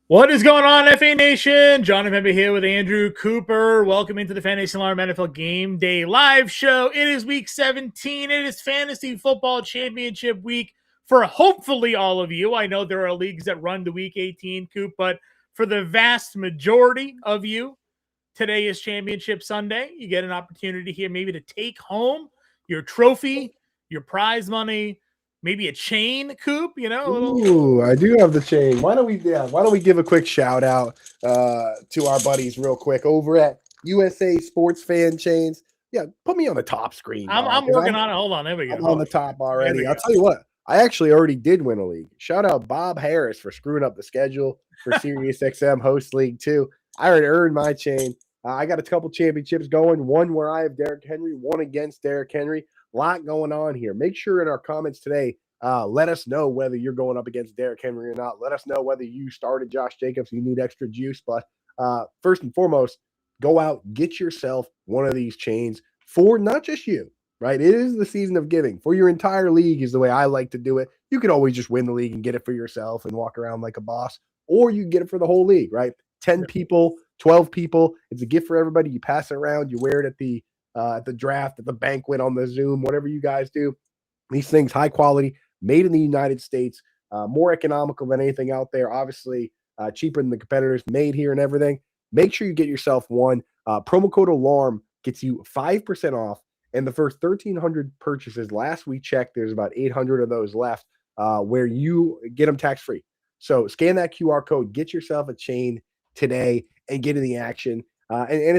What is going on, FA Nation? John Impemba here with Andrew Cooper. Welcome into the Fantasy Alarm NFL Game Day live show. It is week 17. It is Fantasy Football Championship week for hopefully all of you. I know there are leagues that run to week 18, Coop, but for the vast majority of you, today is Championship Sunday. You get an opportunity here maybe to take home your trophy, your prize money, maybe a chain, Coop, Ooh, I do have the chain. Why don't we give a quick shout out to our buddies real quick over at USA Sports Fan Chains. Yeah, put me on the top screen, dog. I'm working on it. Hold on. There we go. I'm on the top already. I'll tell you what, I actually already did win a league. Shout out Bob Harris for screwing up the schedule for Sirius XM Host League 2. I already earned my chain. I got a couple championships going, one where I have Derrick Henry, one against Derrick Henry. A lot going on here. Make sure in our comments today, let us know whether you're going up against Derrick Henry or not. Let us know whether you started Josh Jacobs, you need extra juice. But first and foremost, go out, get yourself one of these chains for not just you, right? It is the season of giving. For your entire league is the way I like to do it. You could always just win the league and get it for yourself and walk around like a boss, or you can get it for the whole league, right? 10 people, 12 people. It's a gift for everybody. You pass it around. You wear it at the draft, at the banquet, on the Zoom, whatever you guys do. These things, high quality, made in the United States, more economical than anything out there. Obviously, cheaper than the competitors, made here and everything. Make sure you get yourself one. Promo code ALARM gets you 5% off. And the first 1,300 purchases, last we checked, there's about 800 of those left, where you get them tax-free. So scan that QR code, get yourself a chain today, and get in the action. And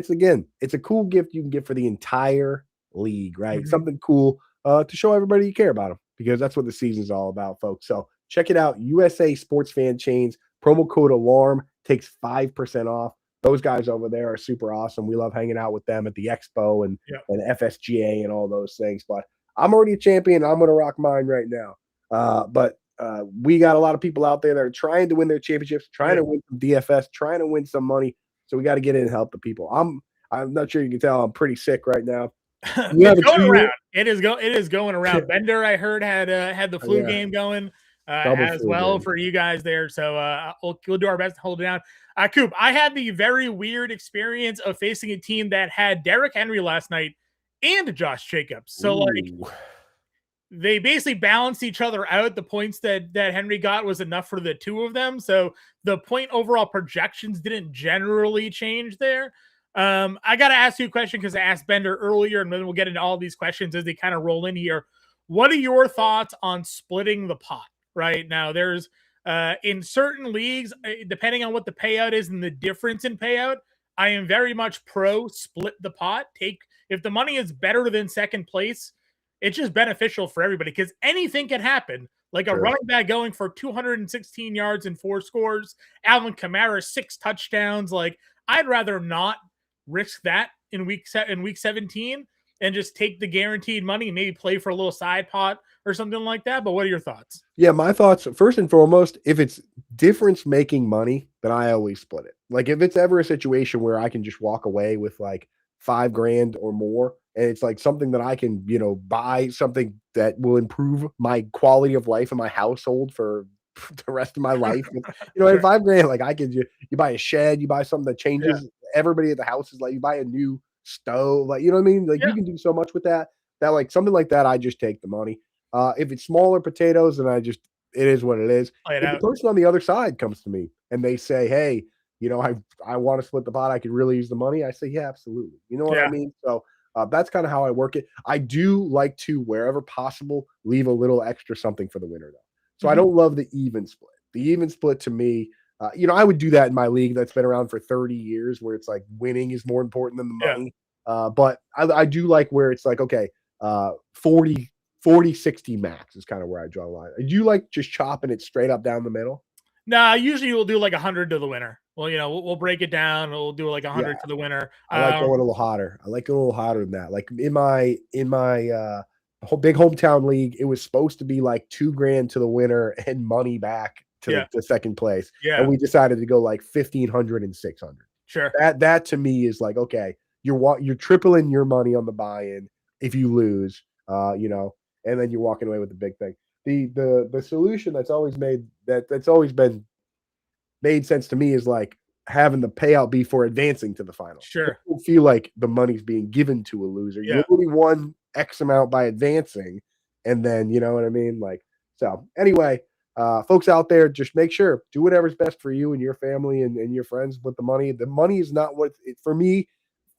it's a cool gift you can get for the entire league, right? Mm-hmm. Something cool to show everybody you care about them, because that's what the season's all about, folks. So check it out. USA Sports Fan Chains, promo code ALARM takes 5% off. Those guys over there are super awesome. We love hanging out with them at the Expo and FSGA and all those things. But I'm already a champion. I'm going to rock mine right now. But we got a lot of people out there that are trying to win their championships, trying to win some DFS, trying to win some money. So we got to get in and help the people. I'm not sure you can tell I'm pretty sick right now. It's going around. It is going around. Bender, I heard, had the flu game going as well for you guys there. So we'll do our best to hold it down. Coop, I had the very weird experience of facing a team that had Derrick Henry last night and Josh Jacobs. So they basically balanced each other out. The points that Henry got was enough for the two of them. So the point overall projections didn't generally change there. I got to ask you a question because I asked Bender earlier, and then we'll get into all these questions as they kind of roll in here. What are your thoughts on splitting the pot right now? There's in certain leagues, depending on what the payout is and the difference in payout, I am very much pro split the pot. If the money is better than second place, it's just beneficial for everybody because anything can happen. Like a running back going for 216 yards and 4 scores, Alvin Kamara 6 touchdowns. Like I'd rather not risk that in week 17 and just take the guaranteed money and maybe play for a little side pot or something like that. But what are your thoughts? Yeah, my thoughts, first and foremost, if it's difference making money, then I always split it. Like if it's ever a situation where I can just walk away with like $5,000 or more, and it's like something that I can, buy something that will improve my quality of life in my household for the rest of my life. And, at $5,000, like I could, you buy a shed, you buy something that changes everybody at the house is like, you buy a new stove, like, you know what I mean? Like you can do so much with that like something like that, I just take the money. If it's smaller potatoes, then it is what it is. If the person on the other side comes to me and they say, hey, I want to split the pot, I could really use the money. I say, yeah, absolutely. You know what I mean? So that's kind of how I work it. I do like to, wherever possible, leave a little extra something for the winner, though. So I don't love the even split. The even split to me, I would do that in my league that's been around for 30 years where it's like winning is more important than the money. But I do like where it's like, okay, 40-60 max is kind of where I draw the line. Do you like just chopping it straight up down the middle? Nah, usually we'll do like 100 to the winner. Well, we'll break it down. We'll do like 100 to the winner. I like going a little hotter. I like it a little hotter than that. Like in my big hometown league, it was supposed to be like $2,000 to the winner and money back to the second place. Yeah. And we decided to go like 1,500 and 600. Sure. That to me is like, okay, you're tripling your money on the buy-in if you lose, and then you're walking away with the big thing. The solution that's always been made sense to me is like having the payout be for advancing to the final. Sure. I don't feel like the money's being given to a loser. Yeah. You only won X amount by advancing, and then you know what I mean? Like, so anyway, folks out there, just make sure, do whatever's best for you and your family and your friends with the money. The money is not for me,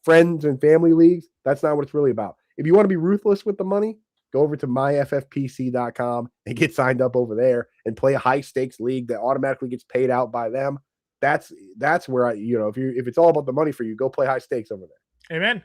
friends and family leagues, that's not what it's really about. If you want to be ruthless with the money, go over to myffpc.com and get signed up over there and play a high stakes league that automatically gets paid out by them. That's where if it's all about the money for you, go play high stakes over there. Amen.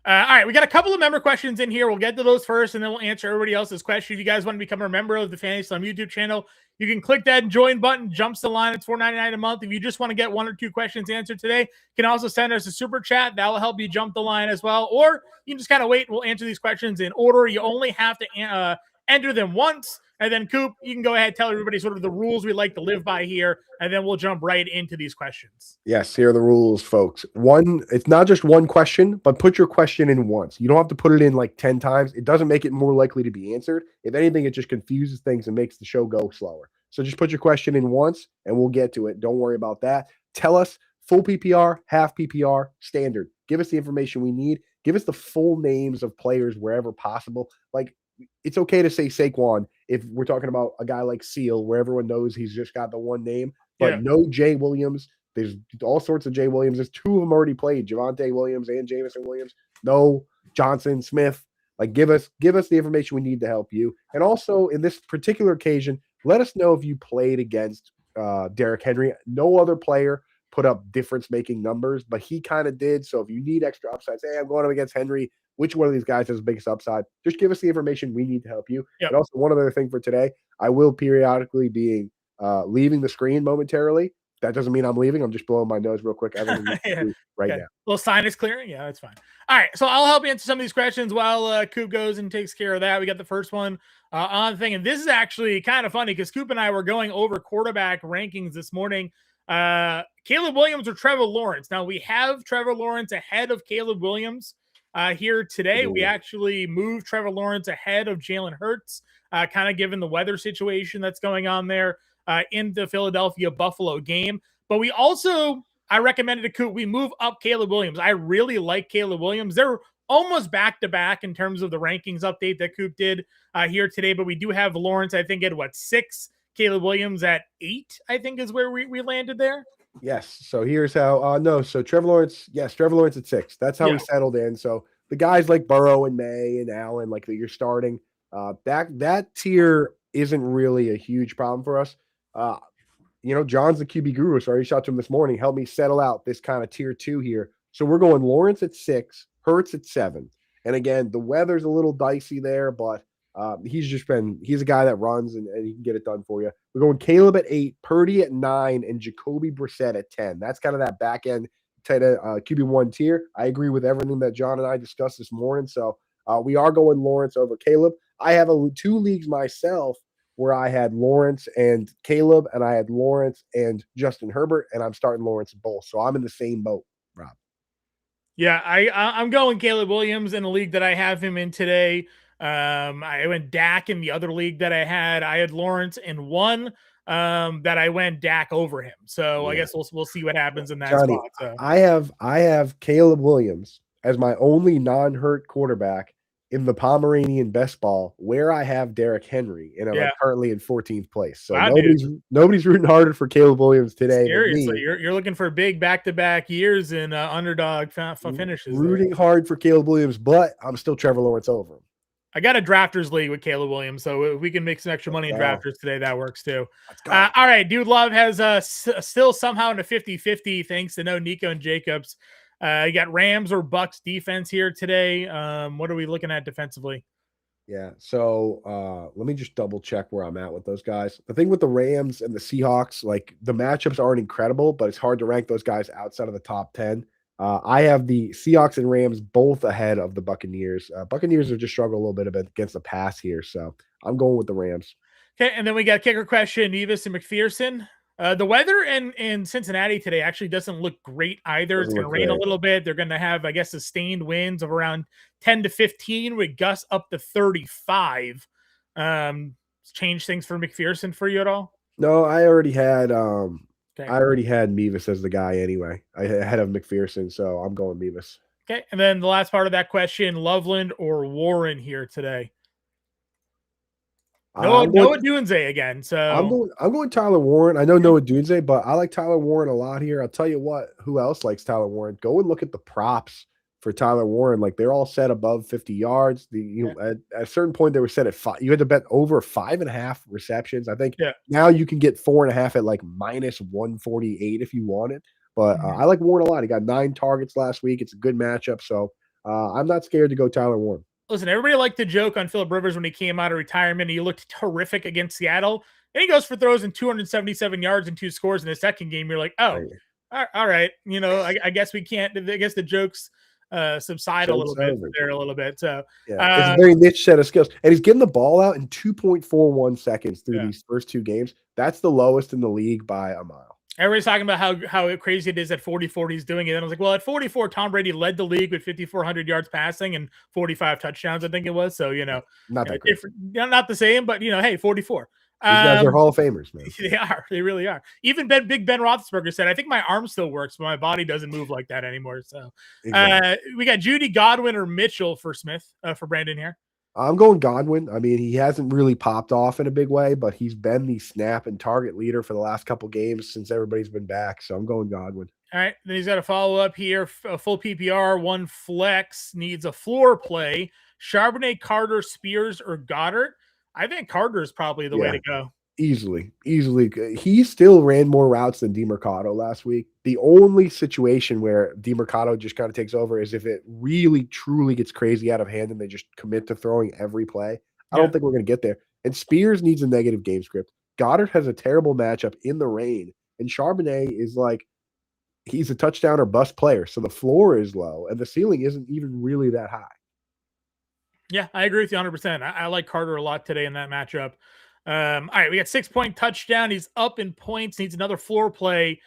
All right, we got a couple of member questions in here. We'll get to those first, and then we'll answer everybody else's question. If you guys want to become a member of the Fantasy Slam YouTube channel, you can click that join button, jumps the line. It's $4.99 a month. If you just want to get 1 or 2 questions answered today, you can also send us a super chat. That will help you jump the line as well. Or you can just kind of wait, and we'll answer these questions in order. You only have to enter them once. And then, Coop, you can go ahead and tell everybody sort of the rules we like to live by here, and then we'll jump right into these questions. Yes, here are the rules, folks. It's not just one question, but put your question in once. You don't have to put it in like 10 times. It doesn't make it more likely to be answered. If anything, it just confuses things and makes the show go slower. So just put your question in once, and we'll get to it. Don't worry about that. Tell us full PPR, half PPR, standard. Give us the information we need. Give us the full names of players wherever possible. Like, it's okay to say Saquon if we're talking about a guy like Seal, where everyone knows he's just got the one name, but no Jay Williams. There's all sorts of Jay Williams. There's 2 of them already played, Javonte Williams and Jameson Williams. No Johnson, Smith. Like, give us the information we need to help you. And also, in this particular occasion, let us know if you played against Derrick Henry. No other player put up difference-making numbers, but he kind of did. So if you need extra upside, say, I'm going up against Henry, which one of these guys has the biggest upside? Just give us the information we need to help you. Yep. And also, one other thing for today, I will periodically be leaving the screen momentarily. That doesn't mean I'm leaving. I'm just blowing my nose real quick. Right now. Little sinus clearing. Yeah, that's fine. All right. So I'll help you answer some of these questions while Coop goes and takes care of that. We got the first one on the thing. And this is actually kind of funny because Coop and I were going over quarterback rankings this morning. Caleb Williams or Trevor Lawrence. Now, we have Trevor Lawrence ahead of Caleb Williams here today. We actually moved Trevor Lawrence ahead of Jalen Hurts, kind of given the weather situation that's going on there in the Philadelphia-Buffalo game. But we also, I recommended to Coop, we move up Caleb Williams. I really like Caleb Williams. They're almost back-to-back in terms of the rankings update that Coop did here today. But we do have Lawrence, I think, at 6? Caleb Williams at 8, I think, is where we landed there. Yes. So here's how. So Trevor Lawrence, Trevor Lawrence at 6. That's how we settled in. So the guys like Burrow and May and Allen, like that you're starting, that tier isn't really a huge problem for us. John's the QB guru, so I reached out to him this morning. Help me settle out this kind of tier 2 here. So we're going Lawrence at 6, Hurts at 7. And again, the weather's a little dicey there, but he's a guy that runs and he can get it done for you. We're going Caleb at 8, Purdy at 9, and Jacoby Brissett at 10. That's kind of that back end QB1 tier. I agree with everything that John and I discussed this morning. So we are going Lawrence over Caleb. I have 2 leagues myself where I had Lawrence and Caleb, and I had Lawrence and Justin Herbert, and I'm starting Lawrence both. So I'm in the same boat, Rob. Yeah, I'm going Caleb Williams in the league that I have him in today. I went Dak in the other league that I had Lawrence in one that I went Dak over him. So I guess we'll see what happens in that spot. So. I have Caleb Williams as my only non-hurt quarterback in the Pomeranian best ball, where I have Derrick Henry, and I'm currently in 14th place. So nobody's rooting harder for Caleb Williams today. Seriously, you're looking for big back-to-back years in underdog finishes. Rooting hard for Caleb Williams, but I'm still Trevor Lawrence over him. I got a drafters league with Caleb Williams, so if we can make some extra money in drafters today, that works too. All right, Dude Love has still somehow in a 50-50 thanks to no Nico and Jacobs. You got Rams or Bucks defense here today. What are we looking at defensively? Yeah, so let me just double check where I'm at with those guys. The thing with the Rams and the Seahawks, like the matchups aren't incredible, but it's hard to rank those guys outside of the top 10. I have the Seahawks and Rams both ahead of the Buccaneers. Buccaneers have just struggled a little bit against the pass here, so I'm going with the Rams. Okay, and then we got kicker question, Nevis and McPherson. The weather in Cincinnati today actually doesn't look great either. It's going to rain a little bit. They're going to have, I guess, sustained winds of around 10 to 15 with gusts up to 35. Change things for McPherson for you at all? No, I already had Okay. I already had Mevis as the guy anyway. I had of McPherson, so I'm going Mevis. Okay. And then the last part of that question, Loveland or Warren here today? Noah Dunze again. So I'm going Tyler Warren. I know Noah Dunze, but I like Tyler Warren a lot here. I'll tell you what, who else likes Tyler Warren? Go and look at the props for Tyler Warren. Like they're all set above 50 yards. At a certain point they were set at 5. You had to bet over 5.5 receptions. I think now you can get 4.5 at like minus 148 if you want it. But I like Warren a lot. He got 9 targets last week. It's a good matchup. So I'm not scared to go Tyler Warren. Listen, everybody liked the joke on Philip Rivers when he came out of retirement. He looked terrific against Seattle. And he goes for throws in 277 yards and 2 scores in the second game. You're like, oh, all right. I guess we can't. I guess the jokes subside a little bit there a little bit. So it's a very niche set of skills. And he's getting the ball out in 2.41 seconds through these first 2 games. That's the lowest in the league by a mile. Everybody's talking about how crazy it is at 44 he's doing it. And I was like, well, at 44, Tom Brady led the league with 5,400 yards passing and 45 touchdowns, I think it was. So, not that different. Not the same, but, hey, 44. These guys are Hall of Famers, man. They are. They really are. Even Big Ben Roethlisberger said, I think my arm still works, but my body doesn't move like that anymore. So we got Judy, Godwin, or Mitchell for Smith, for Brandon here. I'm going Godwin. I mean, he hasn't really popped off in a big way, but he's been the snap and target leader for the last couple games since everybody's been back. So I'm going Godwin. All right. Then he's got a follow-up here. A full PPR, 1 flex, needs a floor play. Charbonnet, Carter, Spears, or Goddard. I think Carter is probably the way to go. Easily. He still ran more routes than DeMercado last week. The only situation where DeMercado just kind of takes over is if it really, truly gets crazy out of hand and they just commit to throwing every play. I don't think we're going to get there. And Spears needs a negative game script. Goddard has a terrible matchup in the rain. And Charbonnet is like, he's a touchdown or bust player. So the floor is low and the ceiling isn't even really that high. Yeah, I agree with you 100%. I like Carter a lot today in that matchup. All right, we got 6-point touchdown. He's up in points. Needs another floor play.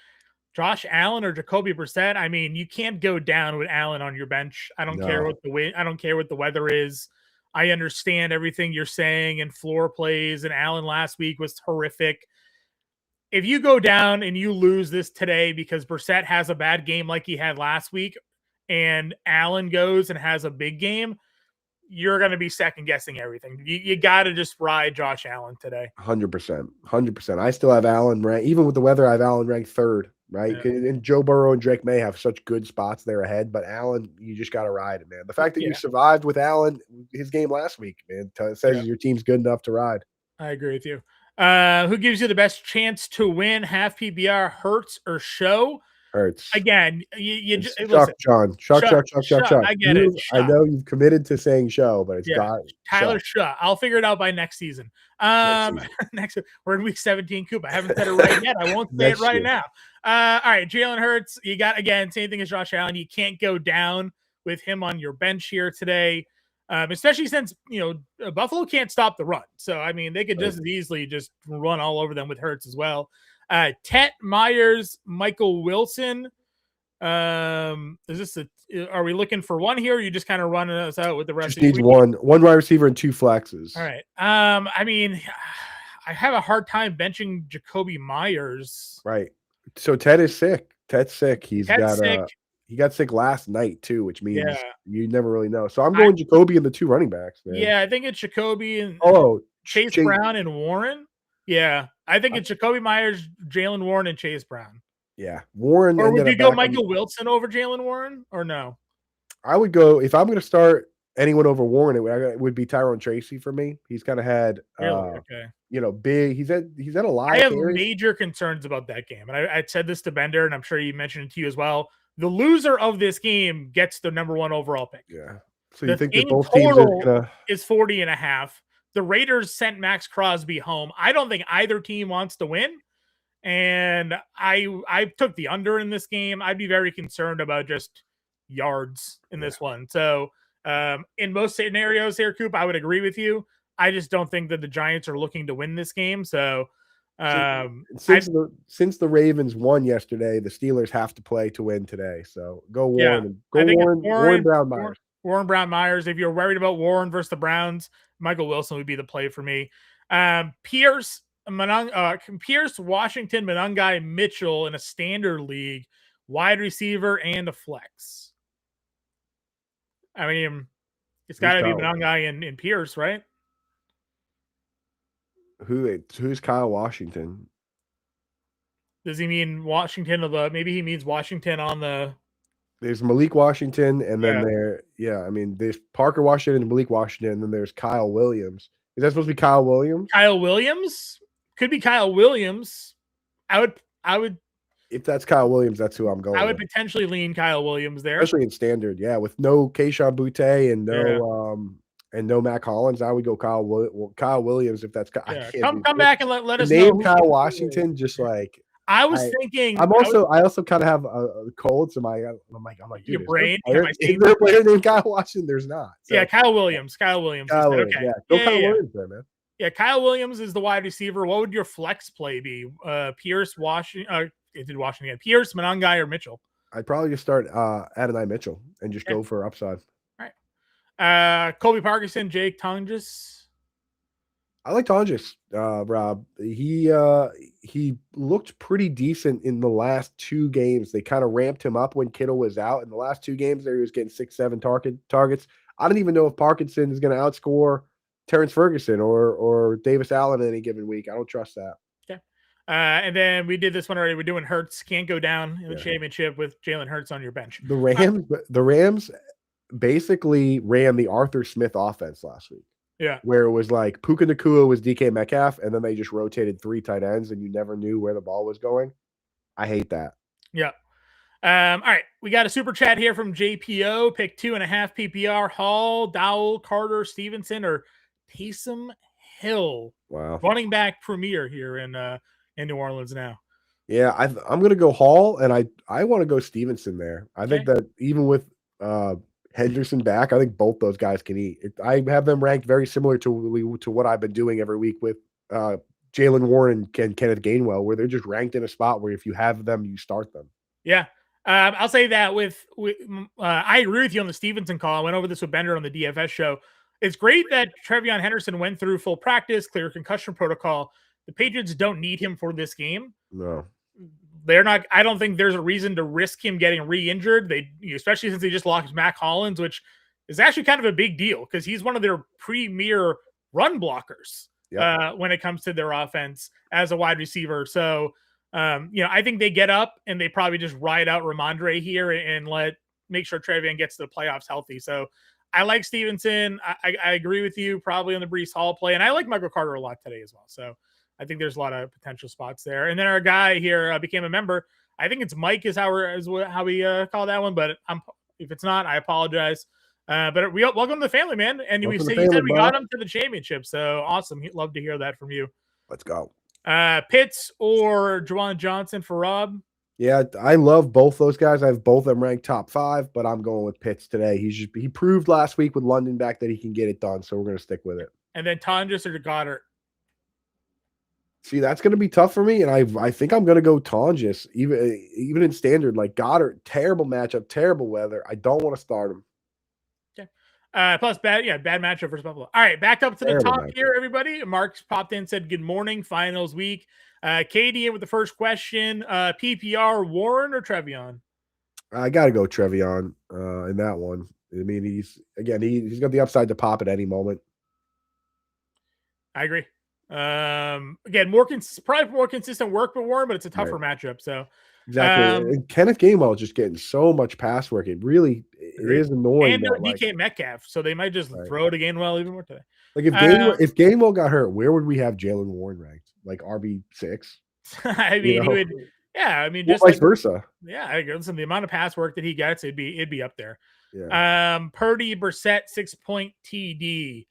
Josh Allen or Jacoby Brissett. I mean, you can't go down with Allen on your bench. I don't care what the wind. I don't care what the weather is. I understand everything you're saying and floor plays. And Allen last week was horrific. If you go down and you lose this today because Brissett has a bad game like he had last week, and Allen goes and has a big game, you're going to be second guessing everything. You got to just ride Josh Allen today. 100%. I still have Allen ranked, even with the weather. I have Allen ranked 3rd, right? Yeah. And Joe Burrow and Drake May have such good spots there ahead, but Allen, you just got to ride it, man. The fact that you survived with Allen, his game last week, man, says your team's good enough to ride. I agree with you. Who gives you the best chance to win half PPR, Hurts or Show? Hurts. Again, you just listen. Chuck. I get it. I know you've committed to saying Show, but it's got Tyler Shutt. I'll figure it out by next season. Next we're in week 17, Coop. I haven't said it right yet. I won't say it right now. All right, Jalen Hurts. You got, again, same thing as Josh Allen. You can't go down with him on your bench here today. Especially since, Buffalo can't stop the run. So, I mean, they could just as easily just run all over them with Hurts as well. Tet Myers, Michael Wilson. Are we looking for one here? Or are you just kind of running us out with the rest? Just needs one wide receiver and 2 flexes. All right. I mean, I have a hard time benching Jacoby Myers. Right. So Ted is sick. Ted's sick. He got sick last night too, which means you never really know. So I'm going Jacoby and the 2 running backs, man. Yeah, I think it's Jacoby and Chase Brown and Warren. Yeah, I think it's Jacoby Myers, Jalen Warren, and Chase Brown. Yeah, Warren. Or would you go Michael Wilson over Jalen Warren, or no? I would go, if I'm going to start anyone over Warren, it would be Tyrone Tracy for me. He's kind of had, big. He's had a lot. I have major concerns about that game, and I said this to Bender, and I'm sure you mentioned it to you as well. The loser of this game gets the number 1 overall pick. Yeah. So you think that both teams are going to is 40.5. The Raiders sent Max Crosby home. I don't think either team wants to win. And I took the under in this game. I'd be very concerned about just yards in this one. So in most scenarios here, Coop, I would agree with you. I just don't think that the Giants are looking to win this game. So since the Ravens won yesterday, the Steelers have to play to win today. So go Warren. Warren Brown Myers. Warren Brown Myers. If you're worried about Warren versus the Browns, Michael Wilson would be the play for me. Pierce, Pierce, Washington, Monangai, Mitchell in a standard league, wide receiver, and a flex. I mean, it's got to be Monangai and Pierce, right? Who's Kyle Washington? Does he mean Washington maybe he means Washington on the... There's Malik Washington, and then there's Parker Washington and Malik Washington, and then there's Kyle Williams. Is that supposed to be Kyle Williams? Kyle Williams? Could be Kyle Williams. I would if that's Kyle Williams, that's who I'm going. I would potentially lean Kyle Williams there. Especially in standard, with no Kayshon Boutte and no Mac Hollins. I would go Kyle Williams if that's come back and let us know. Name Kyle Washington, just like I was thinking. I also kind of have a cold, so I'm like, dude, your brain. Is there a player named Kyle Washington? There's not. So. Kyle Williams. Okay. Kyle Williams there, man. Yeah, Kyle Williams is the wide receiver. What would your flex play be? Pierce, Washington, Pierce, Monangai, or Mitchell? I'd probably just start Adonai Mitchell and just go for upside. All right. Colby Parkinson, Jake Tonges. I like Tonges, Rob. He looked pretty decent in the last 2 games. They kind of ramped him up when Kittle was out. In the last 2 games there, he was getting 6-7 targets. I don't even know if Parkinson is going to outscore Terrence Ferguson or Davis Allen any given week. I don't trust that. Okay. And then we did this one already. We're doing Hurts. Can't go down in the championship with Jalen Hurts on your bench. The Rams basically ran the Arthur Smith offense last week. Yeah. Where it was like Puka Nacua was DK Metcalf, and then they just rotated 3 tight ends, and you never knew where the ball was going. I hate that. Yeah. All right. We got a super chat here from JPO. Pick 2.5 PPR. Hall, Dowell, Carter, Stevenson, or Taysom Hill. Wow. Running back premier here in New Orleans now. Yeah, I'm going to go Hall, and I want to go Stevenson there. I think that even with Henderson back, I think both those guys can eat. I have them ranked very similar to what I've been doing every week with Jalen Warren and Kenneth Gainwell, where they're just ranked in a spot where if you have them, you start them. Yeah. I'll say that I agree with you on the Stevenson call. I went over this with Bender on the DFS show. It's great that Trevion Henderson went through full practice, clear concussion protocol. The Patriots don't need him for this game. No. They're not. I don't think there's a reason to risk him getting re-injured. Especially since they just lost Mac Hollins, which is actually kind of a big deal because he's one of their premier run blockers when it comes to their offense as a wide receiver. So, I think they get up and they probably just ride out Ramondre here and make sure Trevion gets to the playoffs healthy. So, I like Stevenson. I agree with you probably on the Breece Hall play, and I like Michael Carter a lot today as well. So. I think there's a lot of potential spots there. And then our guy here became a member. I think it's Mike is how we call that one. But if it's not, I apologize. But we welcome to the family, man. And you said we got him to the championship. So awesome. He'd love to hear that from you. Let's go. Pitts or Juwan Johnson for Rob? Yeah, I love both those guys. I have both of them ranked top 5, but I'm going with Pitts today. He proved last week with London back that he can get it done. So we're going to stick with it. And then Tonjes or Goddard? See, that's going to be tough for me, and I think I'm going to go Tonjes, even in standard. Like Goddard, terrible matchup, terrible weather. I don't want to start him. Okay. Plus, bad matchup versus Buffalo. All right, back up to the top here, everybody. Mark's popped in, said good morning, finals week. Katie in with the first question. PPR, Warren or Trevion? I got to go Trevion in that one. I mean, he's got the upside to pop at any moment. I agree. Again, probably more consistent work for Warren, but it's a tougher matchup. So exactly. And Kenneth Gainwell is just getting so much pass work. It is annoying. And DK Metcalf, so they might just throw to Gainwell even more today. Like if Gainwell got hurt, where would we have Jalen Warren ranked? Like RB6? I mean, he would. Yeah, I mean, just vice versa. Yeah, listen, the amount of pass work that he gets, it'd be up there. Yeah. Purdy, Brissett, 6-point TD.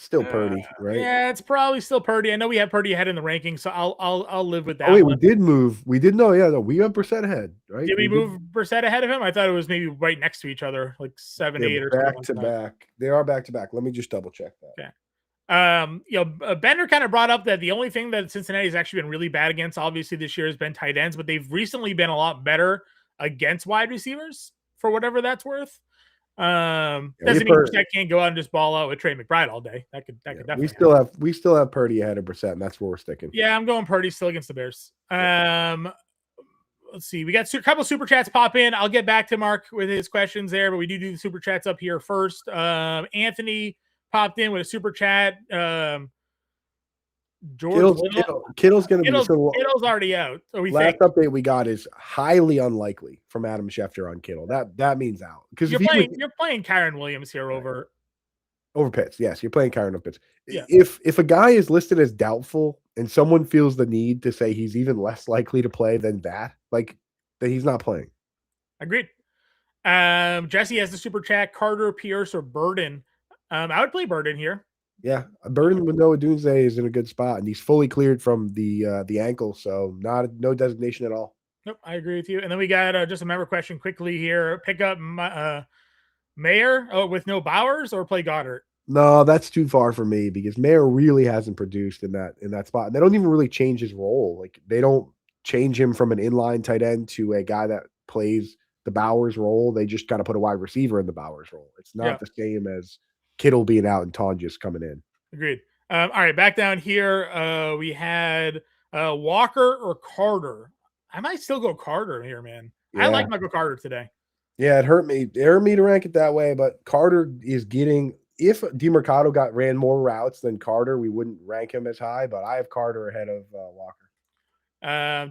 Still Purdy, right? Yeah, it's probably still Purdy. I know we have Purdy ahead in the rankings, so I'll live with that. Oh wait, we did move. We did know. Yeah, no, we went Brissett ahead, right? Did we move Brissett ahead of him? I thought it was maybe right next to each other, like 7, 8, or back to back. They are back to back. Let me just double check that. Okay. Bender kind of brought up that the only thing that Cincinnati has actually been really bad against, obviously this year, has been tight ends, but they've recently been a lot better against wide receivers for whatever that's worth. Doesn't mean Brissett can't go out and just ball out with Trey McBride all day. That could definitely. We still have Purdy ahead of Brissett, and that's where we're sticking. Yeah, I'm going Purdy still against the Bears. Let's see. We got a couple super chats pop in. I'll get back to Mark with his questions there, but we do the super chats up here first. Anthony popped in with a super chat. Kittle's going to be Kittle's already out. So last update we got is highly unlikely from Adam Schefter on Kittle. That means out because you're playing Kyren Williams here over Pitts. Yes, you're playing Kyren over Pitts. Yeah. If a guy is listed as doubtful and someone feels the need to say he's even less likely to play than that, that he's not playing. Agreed. Jesse has the super chat. Carter, Pierce, or Burden. I would play Burden here. Yeah, Burden with Noah Doomsday is in a good spot, and he's fully cleared from the ankle, so no designation at all. Nope, I agree with you. And then we got just a member question quickly here. Pick up Mayer with no Bowers or play Goddard? No, that's too far for me because Mayer really hasn't produced in that spot. And they don't even really change his role. Like they don't change him from an inline tight end to a guy that plays the Bowers role. They just kind of put a wide receiver in the Bowers role. It's not the same as Kittle being out and Tonjes coming in. Agreed. All right, back down here, we had Walker or Carter. I might still go Carter here, man. Yeah. I like Michael Carter today. Yeah, it hurt me. It hurt me to rank it that way, but Carter is getting. If DeMercado ran more routes than Carter, we wouldn't rank him as high. But I have Carter ahead of Walker.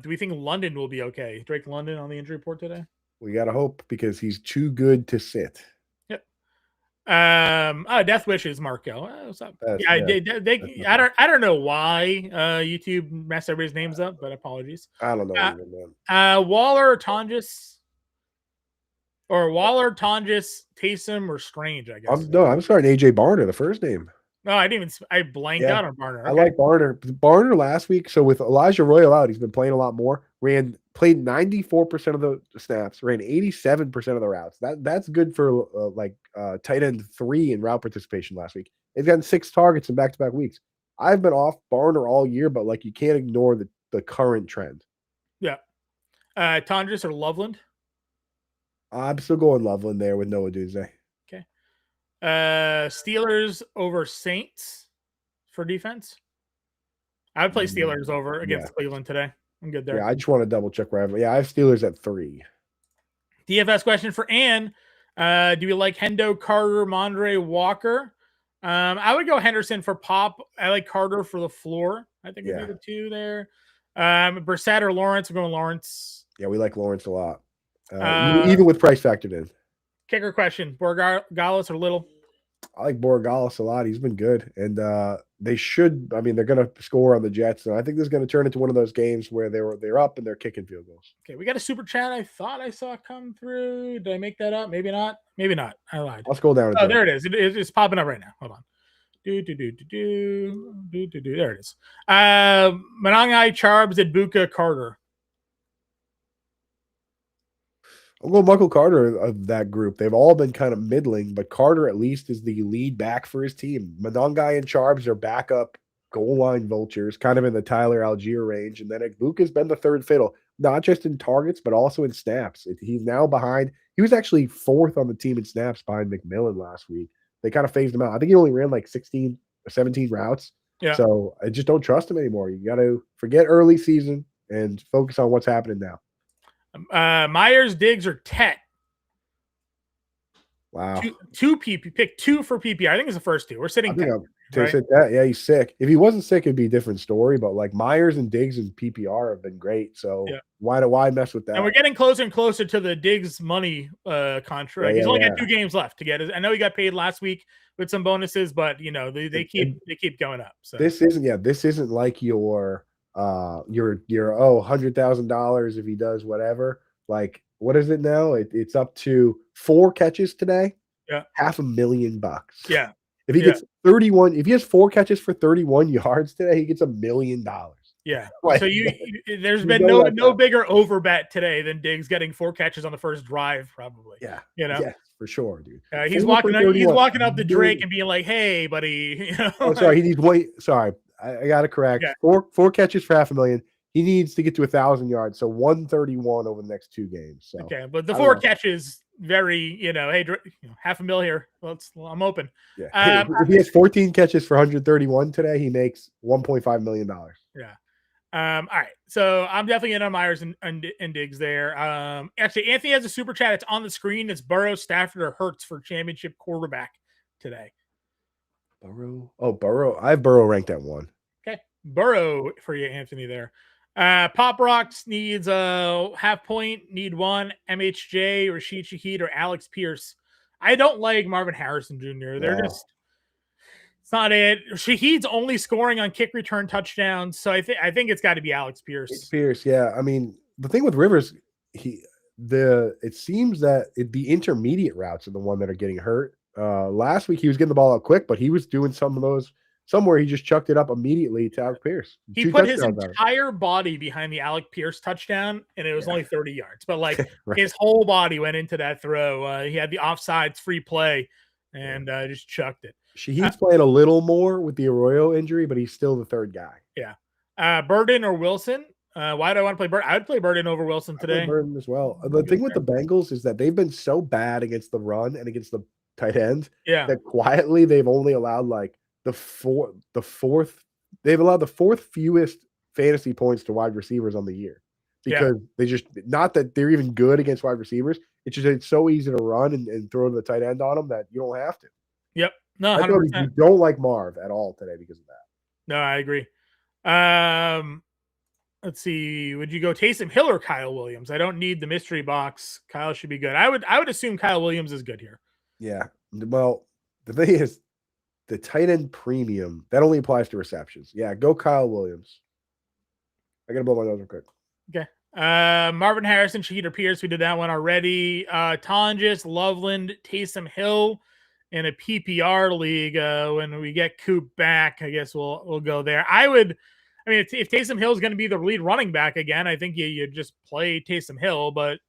Do we think London will be okay? Drake London on the injury report today? We gotta hope because he's too good to sit. Death Wishes, Marco. What's up? I don't know why YouTube messed everybody's names up, but apologies. I don't know. Waller, Tonjes, Taysom, or Strange. I guess. I'm starting AJ Barner, the first name. No, I didn't even. I blanked out on Barner. Okay. I like Barner. Barner last week. So with Elijah Royal out, he's been playing a lot more. Played 94% of the snaps. Ran 87% of the routes. That's good for tight end 3 in route participation last week. He's gotten 6 targets in back-to-back weeks. I've been off Barner all year, but you can't ignore the current trend. Yeah. Tonjes or Loveland? I'm still going Loveland there with Noah Doomsday. Okay. Steelers over Saints for defense. I would play Steelers over against Cleveland today. I'm good there. Yeah, I just want to double check where I have Steelers at 3. DFS question for Ann. Do you like Hendo, Carter, Mondre, Walker? I would go Henderson for pop. I like Carter for the floor. I think would be the 2 there. Brissett or Lawrence? I'm going Lawrence. Yeah, we like Lawrence a lot. Even with price factored in. Kicker question: Borregales or Little? I like Borregales a lot. He's been good, and they should. I mean, they're going to score on the Jets, so I think this is going to turn into one of those games where they're up and they're kicking field goals. Okay, we got a super chat. I thought I saw come through. Did I make that up? Maybe not. Maybe not. I lied. I'll scroll down. Oh, there it is. It's popping up right now. Hold on. There it is. Manangai, Charbs, Adbuka, Carter. I'll go Michael Carter of that group. They've all been kind of middling, but Carter at least is the lead back for his team. Manangai and Charbs are backup goal line vultures, kind of in the Tyler Algier range. And then Adbuka's been the third fiddle, not just in targets, but also in snaps. He's now behind. He was actually 4th on the team in snaps behind McMillan last week. They kind of phased him out. I think he only ran 16 or 17 routes. Yeah. So I just don't trust him anymore. You got to forget early season and focus on what's happening now. Myers, Diggs, or Tet? Wow. 2 PP. Pick 2 for PPR. I think it's the first 2. We're sitting Tet. Yeah, he's sick. If he wasn't sick, it'd be a different story. But Myers and Diggs and PPR have been great. So why mess with that? And we're getting closer and closer to the Diggs money contract. He's only got 2 games left to get it. I know he got paid last week with some bonuses, but they keep going up. So this isn't like your $100,000 if he does whatever. What is it now? It's up to 4 catches today. Yeah, $500,000. Yeah. If he gets 31, if he has 4 catches for 31 yards today, he gets $1 million. Yeah. So there's been no bigger over bet today than Diggs getting 4 catches on the first drive, probably. Yeah. Yes, for sure, dude. He's walking up to Drake and being like, "Hey, buddy." Oh, sorry. He needs Sorry, I got to correct. Yeah. 4 catches for $500,000. He needs to get to 1,000 yards, so 131 over the next 2 games. So okay, but the 4 catches very, hey, $500,000 here. I'm open. Yeah. If he has 14 catches for 131 today, he makes $1.5 million. Yeah. All right. So I'm definitely in on Myers and Diggs there. Actually, Anthony has a super chat. It's on the screen. It's Burrow, Stafford, or Hurts for championship quarterback today. Burrow. Oh, Burrow. I have Burrow ranked at 1. Okay. Burrow for you, Anthony, there. Pop Rocks needs a half point, need 1. MHJ, Rashid Shaheed, or Alex Pierce. I don't like Marvin Harrison Jr. They're just, it's not it. Shaheed's only scoring on kick return touchdowns, so I think it's got to be Alex Pierce. Pierce, yeah. I mean, the thing with Rivers, it seems that the intermediate routes are the one that are getting hurt. Last week he was getting the ball out quick, but he was doing some of those. Somewhere he just chucked it up immediately to Alec Pierce. He put his entire body behind the Alec Pierce touchdown, and it was only 30 yards. But like right. His whole body went into that throw. He had the offsides free play and just chucked it. He's playing a little more with the Arroyo injury, but he's still the third guy. Yeah. Burden or Wilson? Why do I want to play Burden? I would play Burden over Wilson today. Burden as well. The thing with the Bengals is that they've been so bad against the run and against the tight ends that quietly they've only allowed like the fourth fewest fantasy points to wide receivers on the year, because they just, not that they're even good against wide receivers. It's just, it's so easy to run and throw to the tight end on them that you don't have to. Yep. No, 100%. You don't like Marv at all today because of that. No, I agree. Let's see. Would you go Taysom Hill or Kyle Williams? I don't need the mystery box. Kyle should be good. I would assume Kyle Williams is good here. Yeah. Well, the thing is, the tight end premium, that only applies to receptions. Yeah, go Kyle Williams. I got to blow my nose real quick. Okay. Marvin Harrison, Shaheed or Pierce. We did that one already. Tonjes, Loveland, Taysom Hill in a PPR league. When we get Coop back, I guess we'll go there. If Taysom Hill is going to be the lead running back again, I think you just play Taysom Hill, but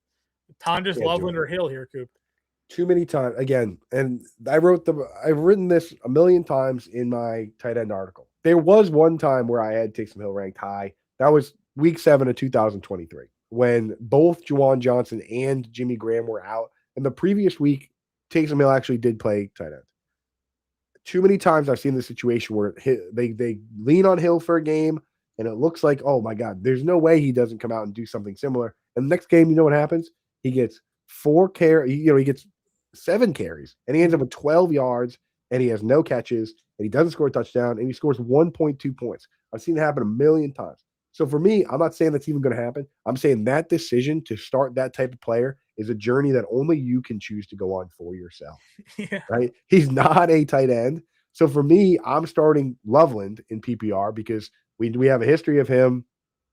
Tonjes, Loveland, or Hill here, Coop. Too many times again, and I've written this a million times in my tight end article. There was one time where I had Taysom Hill ranked high. That was week 7 of 2023 when both Juwan Johnson and Jimmy Graham were out. And the previous week, Taysom Hill actually did play tight end. Too many times I've seen the situation where they lean on Hill for a game, and it looks like, oh my God, there's no way he doesn't come out and do something similar. And the next game, you know what happens? He gets 7 carries, and he ends up with 12 yards, and he has no catches, and he doesn't score a touchdown, and he scores 1.2 points. I've seen it happen a million times. So for me, I'm not saying that's even going to happen. I'm saying that decision to start that type of player is a journey that only you can choose to go on for yourself. Right? He's not a tight end. So for me, I'm starting Loveland in PPR because we have a history of him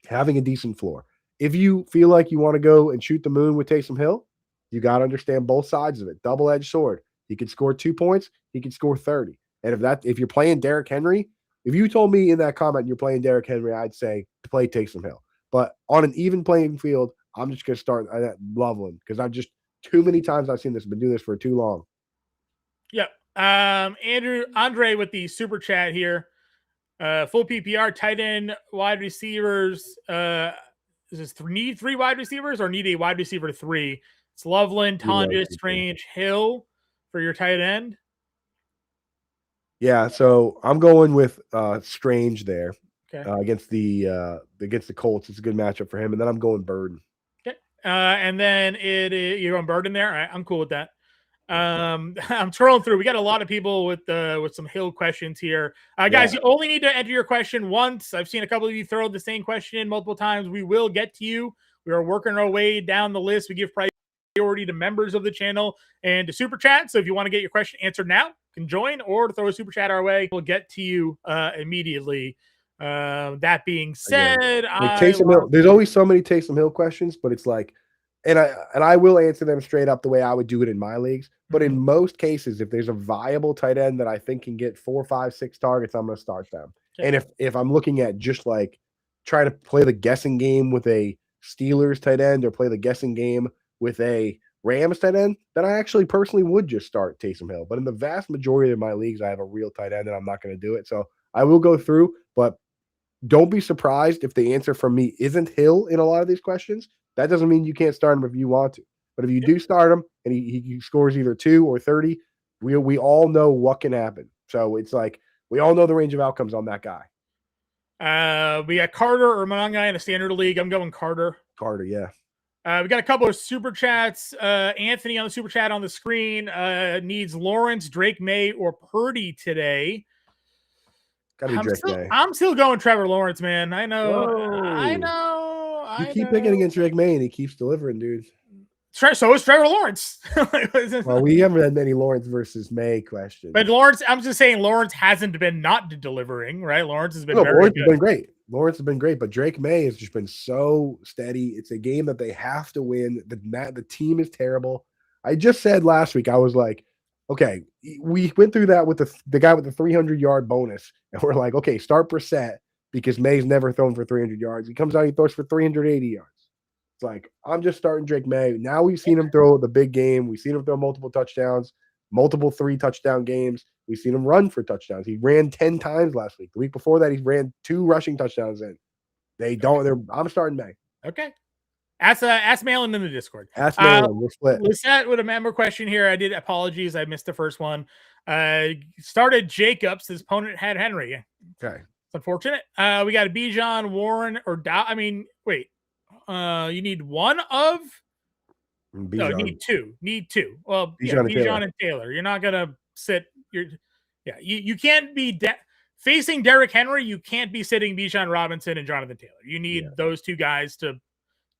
having a decent floor. If you feel like you want to go and shoot the moon with Taysom Hill, you got to understand both sides of it. Double-edged sword. He could score 2 points. He could score 30. And if you're playing Derrick Henry, if you told me in that comment you're playing Derrick Henry, I'd say to play Taysom Hill. But on an even playing field, I'm just going to start at Loveland because too many times I've seen this. I've been doing this for too long. Yep. Andre with the super chat here. Full PPR, tight end, wide receivers. Is this need 3 wide receivers or need a wide receiver 3? It's Loveland, Tonjes, Strange, Hill for your tight end. Yeah, so I'm going with Strange there against the Colts. It's a good matchup for him, and then I'm going Burden. Okay, and then you're going Burden there. All right, I'm cool with that. I'm scrolling through. We got a lot of people with some Hill questions here. Guys, you only need to enter your question once. I've seen a couple of you throw the same question in multiple times. We will get to you. We are working our way down the list. We give priority to members of the channel and to super chat. So if you want to get your question answered now, you can join or to throw a super chat our way. We'll get to you immediately. That being said, Taysom Hill, there's always so many Taysom Hill questions, but it's like, and I will answer them straight up the way I would do it in my leagues. But in most cases, if there's a viable tight end that I think can get 4, 5, 6 targets, I'm going to start them. Okay. And if I'm looking at just like trying to play the guessing game with a Steelers tight end or play the guessing game with a Rams tight end, then I actually personally would just start Taysom Hill. But in the vast majority of my leagues, I have a real tight end and I'm not going to do it. So I will go through, but don't be surprised if the answer from me isn't Hill in a lot of these questions. That doesn't mean you can't start him if you want to. But if you do start him and he scores either 2 or 30, we all know what can happen. So it's like we all know the range of outcomes on that guy. We got Carter or Mongai in a standard league. I'm going Carter. Carter, yeah. We got a couple of super chats. Anthony on the super chat on the screen needs Lawrence, Drake May, or Purdy today. Gotta be Drake May. I'm still going Trevor Lawrence, man. I know. You keep picking against Drake May, and he keeps delivering, dude. So is Trevor Lawrence. Well, we haven't had many Lawrence versus May questions. But Lawrence, I'm just saying Lawrence hasn't been not delivering, right? Lawrence has been very Lawrence good. has been great. Lawrence has been great, but Drake May has just been so steady. It's a game that they have to win. The team is terrible. I just said last week, I was like, okay, we went through that with the guy with the 300-yard bonus, and we're like, okay, start Brissett because May's never thrown for 300 yards. He comes out, he throws for 380 yards. It's like, I'm just starting Drake May. Now we've seen him throw the big game. We've seen him throw multiple touchdowns, multiple 3-touchdown games. We've seen him run for touchdowns. He ran 10 times last week. The week before that, he ran 2 rushing touchdowns in. I'm starting May. Okay. Ask Malin in the Discord. Ask Malin. We're split. Lisette with a member question here. I did apologies. I missed the first one. Started Jacobs. His opponent had Henry. Okay. It's unfortunate. We got a Bijan, Warren, or Dow. I mean, wait. You need one of? Bijan. No, you need two. Well, Bijan and Taylor. You're not gonna sit. You can't be facing Derrick Henry. You can't be sitting Bijan Robinson and Jonathan Taylor. You need those two guys to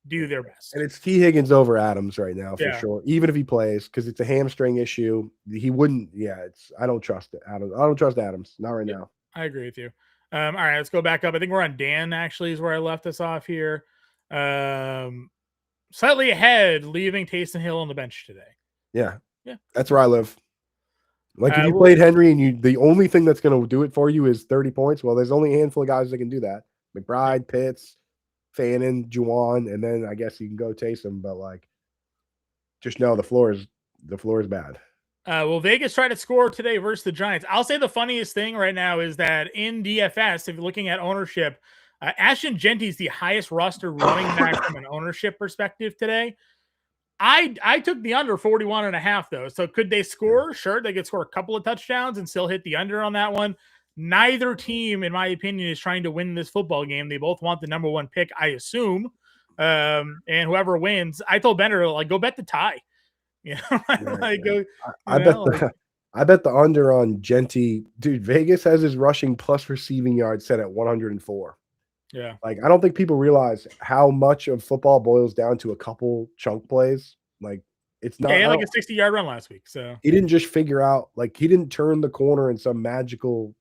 do their best. And it's T. Higgins over Adams right now for sure. Even if he plays, because it's a hamstring issue, he wouldn't. Yeah, I don't trust it. I don't trust Adams. Not right now. I agree with you. All right, let's go back up. I think we're on Dan. Actually, is where I left us off here. Slightly ahead, leaving Taysom Hill on the bench today. Yeah, that's where I live. Like if you played Henry and the only thing that's going to do it for you is 30 points. Well, there's only a handful of guys that can do that: McBride, Pitts, Fannin, Juwan, and then I guess you can go Taysom. But like, just know the floor is bad. Well, Vegas tried to score today versus the Giants. I'll say the funniest thing right now is that in DFS, if you're looking at ownership, Ashton Genty's the highest roster running back from an ownership perspective today. I took the under 41.5 though. So could they score? Sure, they could score a couple of touchdowns and still hit the under on that one. Neither team, in my opinion, is trying to win this football game. They both want the number 1 pick, I assume. And whoever wins, I told Bender, like, go bet the tie. I bet the under on Genty. Dude, Vegas has his rushing plus receiving yards set at 104. Yeah. Like, I don't think people realize how much of football boils down to a couple chunk plays. Like, it's not. Yeah, he had like a 60-yard run last week. So he didn't just figure out, like, he didn't turn the corner in some magical,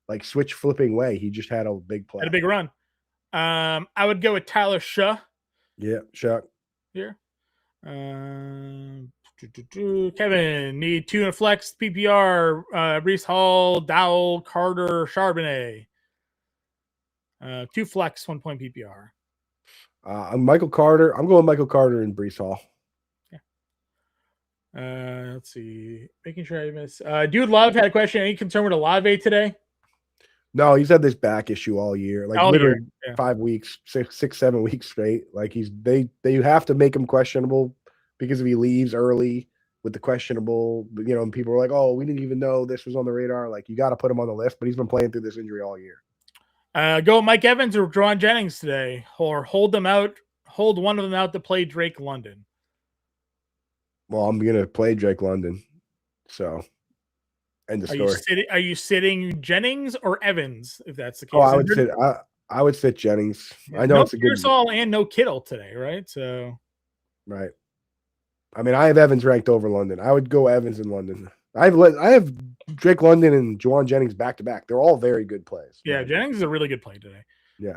like, switch flipping way. He just had a big play. Had a big run. I would go with Tyler Shaw. Yeah, Shaw. Here. Kevin, need 2 in a flex PPR. Brees Hall, Dowell, Carter, Charbonnet. 2 flex, 1 point PPR. Michael Carter. I'm going Michael Carter and Brees Hall. Yeah. Let's see. Making sure I miss. Dude Love had a question. Any concern with Olave today? No, he's had this back issue all year. Like all literally year. 5 weeks, 6-7 weeks straight. Like they have to make him questionable because if he leaves early with the questionable, and people are like, oh, we didn't even know this was on the radar. Like, you got to put him on the list, but he's been playing through this injury all year. Go Mike Evans or Juwan Jennings today, or hold one of them out to play Drake London. Well, I'm going to play Drake London. So, end of story. Are you sitting Jennings or Evans, if that's the case? Oh, I would sit Jennings. Yeah, I know no it's a good Pearsall and no Kittle today, right? So, right. I mean, I have Evans ranked over London. I would go Evans in London. I have Drake London and Juwan Jennings back to back. They're all very good plays. Yeah, Jennings is a really good play today. Yeah,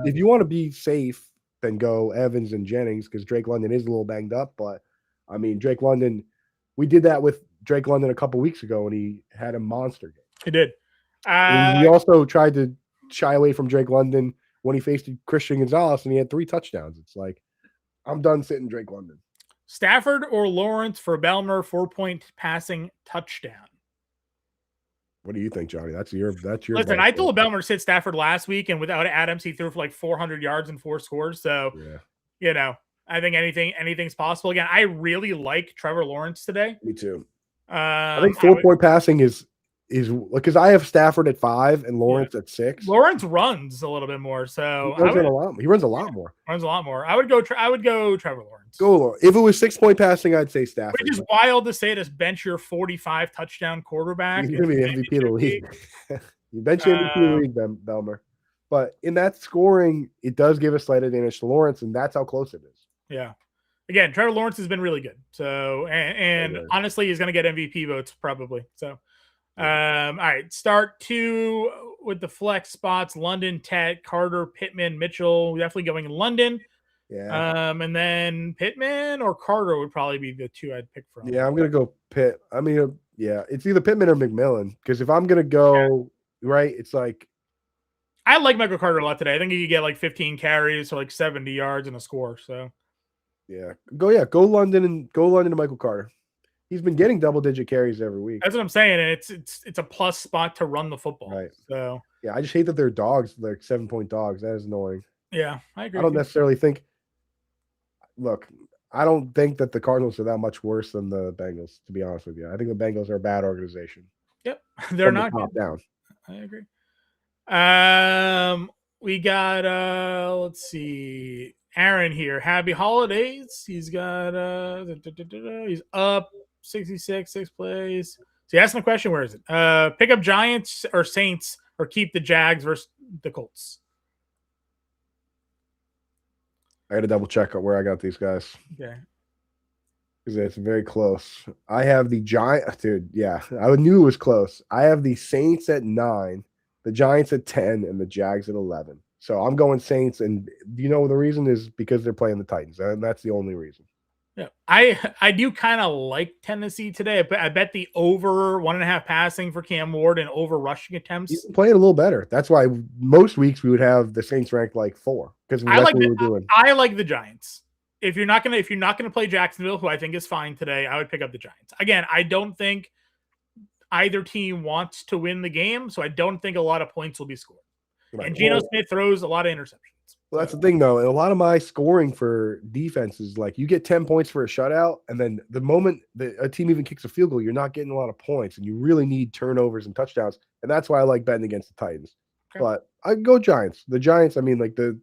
if you want to be safe, then go Evans and Jennings because Drake London is a little banged up. But I mean, Drake London, we did that with Drake London a couple weeks ago, and he had a monster game. He did. We also tried to shy away from Drake London when he faced Christian Gonzalez, and he had 3 touchdowns. It's like, I'm done sitting Drake London. Stafford or Lawrence for Belmer 4-point passing touchdown. What do you think, Johnny? That's your. Listen, I told Belmer to sit Stafford last week, and without Adams, he threw for like 400 yards and 4 scores. So, I think anything's possible. Again, I really like Trevor Lawrence today. Me too. I think 4-point passing is because I have Stafford at 5 and Lawrence at 6. Lawrence runs a little bit more, so he runs a lot more. Runs a lot more. I would go Trevor Lawrence. Go if it was 6-point passing, I'd say Stafford. Which is wild to say, to bench your 45 touchdown quarterback. He's gonna be MVP of the league. You bench MVP of the league, Belmer. But in that scoring, it does give a slight advantage to Lawrence, and that's how close it is. Yeah. Again, Trevor Lawrence has been really good. So, and honestly, he's going to get MVP votes probably. So, all right. Start 2 with the flex spots: London, Ted, Carter, Pittman, Mitchell. Definitely going in London. Yeah. And then Pittman or Carter would probably be the 2 I'd pick from. Yeah, I'm going to go Pitt. I mean, yeah, it's either Pittman or McMillan, because if I'm going to go right, it's like. I like Michael Carter a lot today. I think he could get like 15 carries or like 70 yards and a score. So. Yeah. Go London and Michael Carter. He's been getting double-digit carries every week. That's what I'm saying. And it's a plus spot to run the football. Right. So yeah, I just hate that they're dogs, like 7-point dogs. That is annoying. Yeah, I agree. I don't necessarily think. Look, I don't think that the Cardinals are that much worse than the Bengals, to be honest with you. I think the Bengals are a bad organization. Yep. They're not top down. I agree. We got let's see, Aaron here. Happy holidays. He's got he's up 66, 6 plays. So he asked him a question. Where is it? Pick up Giants or Saints, or keep the Jags versus the Colts. I got to double check where I got these guys. Okay. Because it's very close. I have the Giants, dude. Yeah, I knew it was close. I have the Saints at 9, the Giants at 10, and the Jags at 11. So I'm going Saints, and you know the reason is because they're playing the Titans, and that's the only reason. Yeah, I do kind of like Tennessee today. But I bet the over 1.5 passing for Cam Ward and over rushing attempts. He's playing a little better. That's why most weeks we would have the Saints ranked like 4, because that's what we were doing. I like the Giants. If you're not gonna play Jacksonville, who I think is fine today, I would pick up the Giants. Again, I don't think either team wants to win the game, so I don't think a lot of points will be scored. Right. And Geno Smith throws a lot of interceptions. Well, that's the thing, though. And a lot of my scoring for defense is like you get 10 points for a shutout, and then the moment that a team even kicks a field goal, you're not getting a lot of points, and you really need turnovers and touchdowns. And that's why I like betting against the Titans. Okay. But I go Giants. The Giants, I mean, like the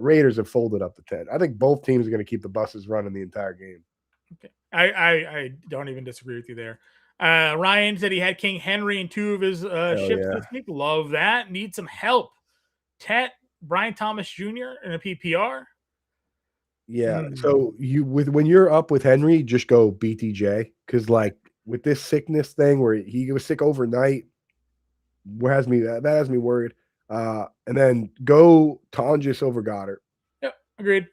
Raiders have folded up to 10. I think both teams are going to keep the buses running the entire game. Okay, I don't even disagree with you there. Ryan said he had King Henry in 2 of his ships this week. Love that. Need some help. Tet, Brian Thomas Jr. in a PPR. Yeah. So when you're up with Henry, just go BTJ, because like with this sickness thing where he was sick overnight, that has me worried. And then go Tonjes over Goddard. Yep, agreed.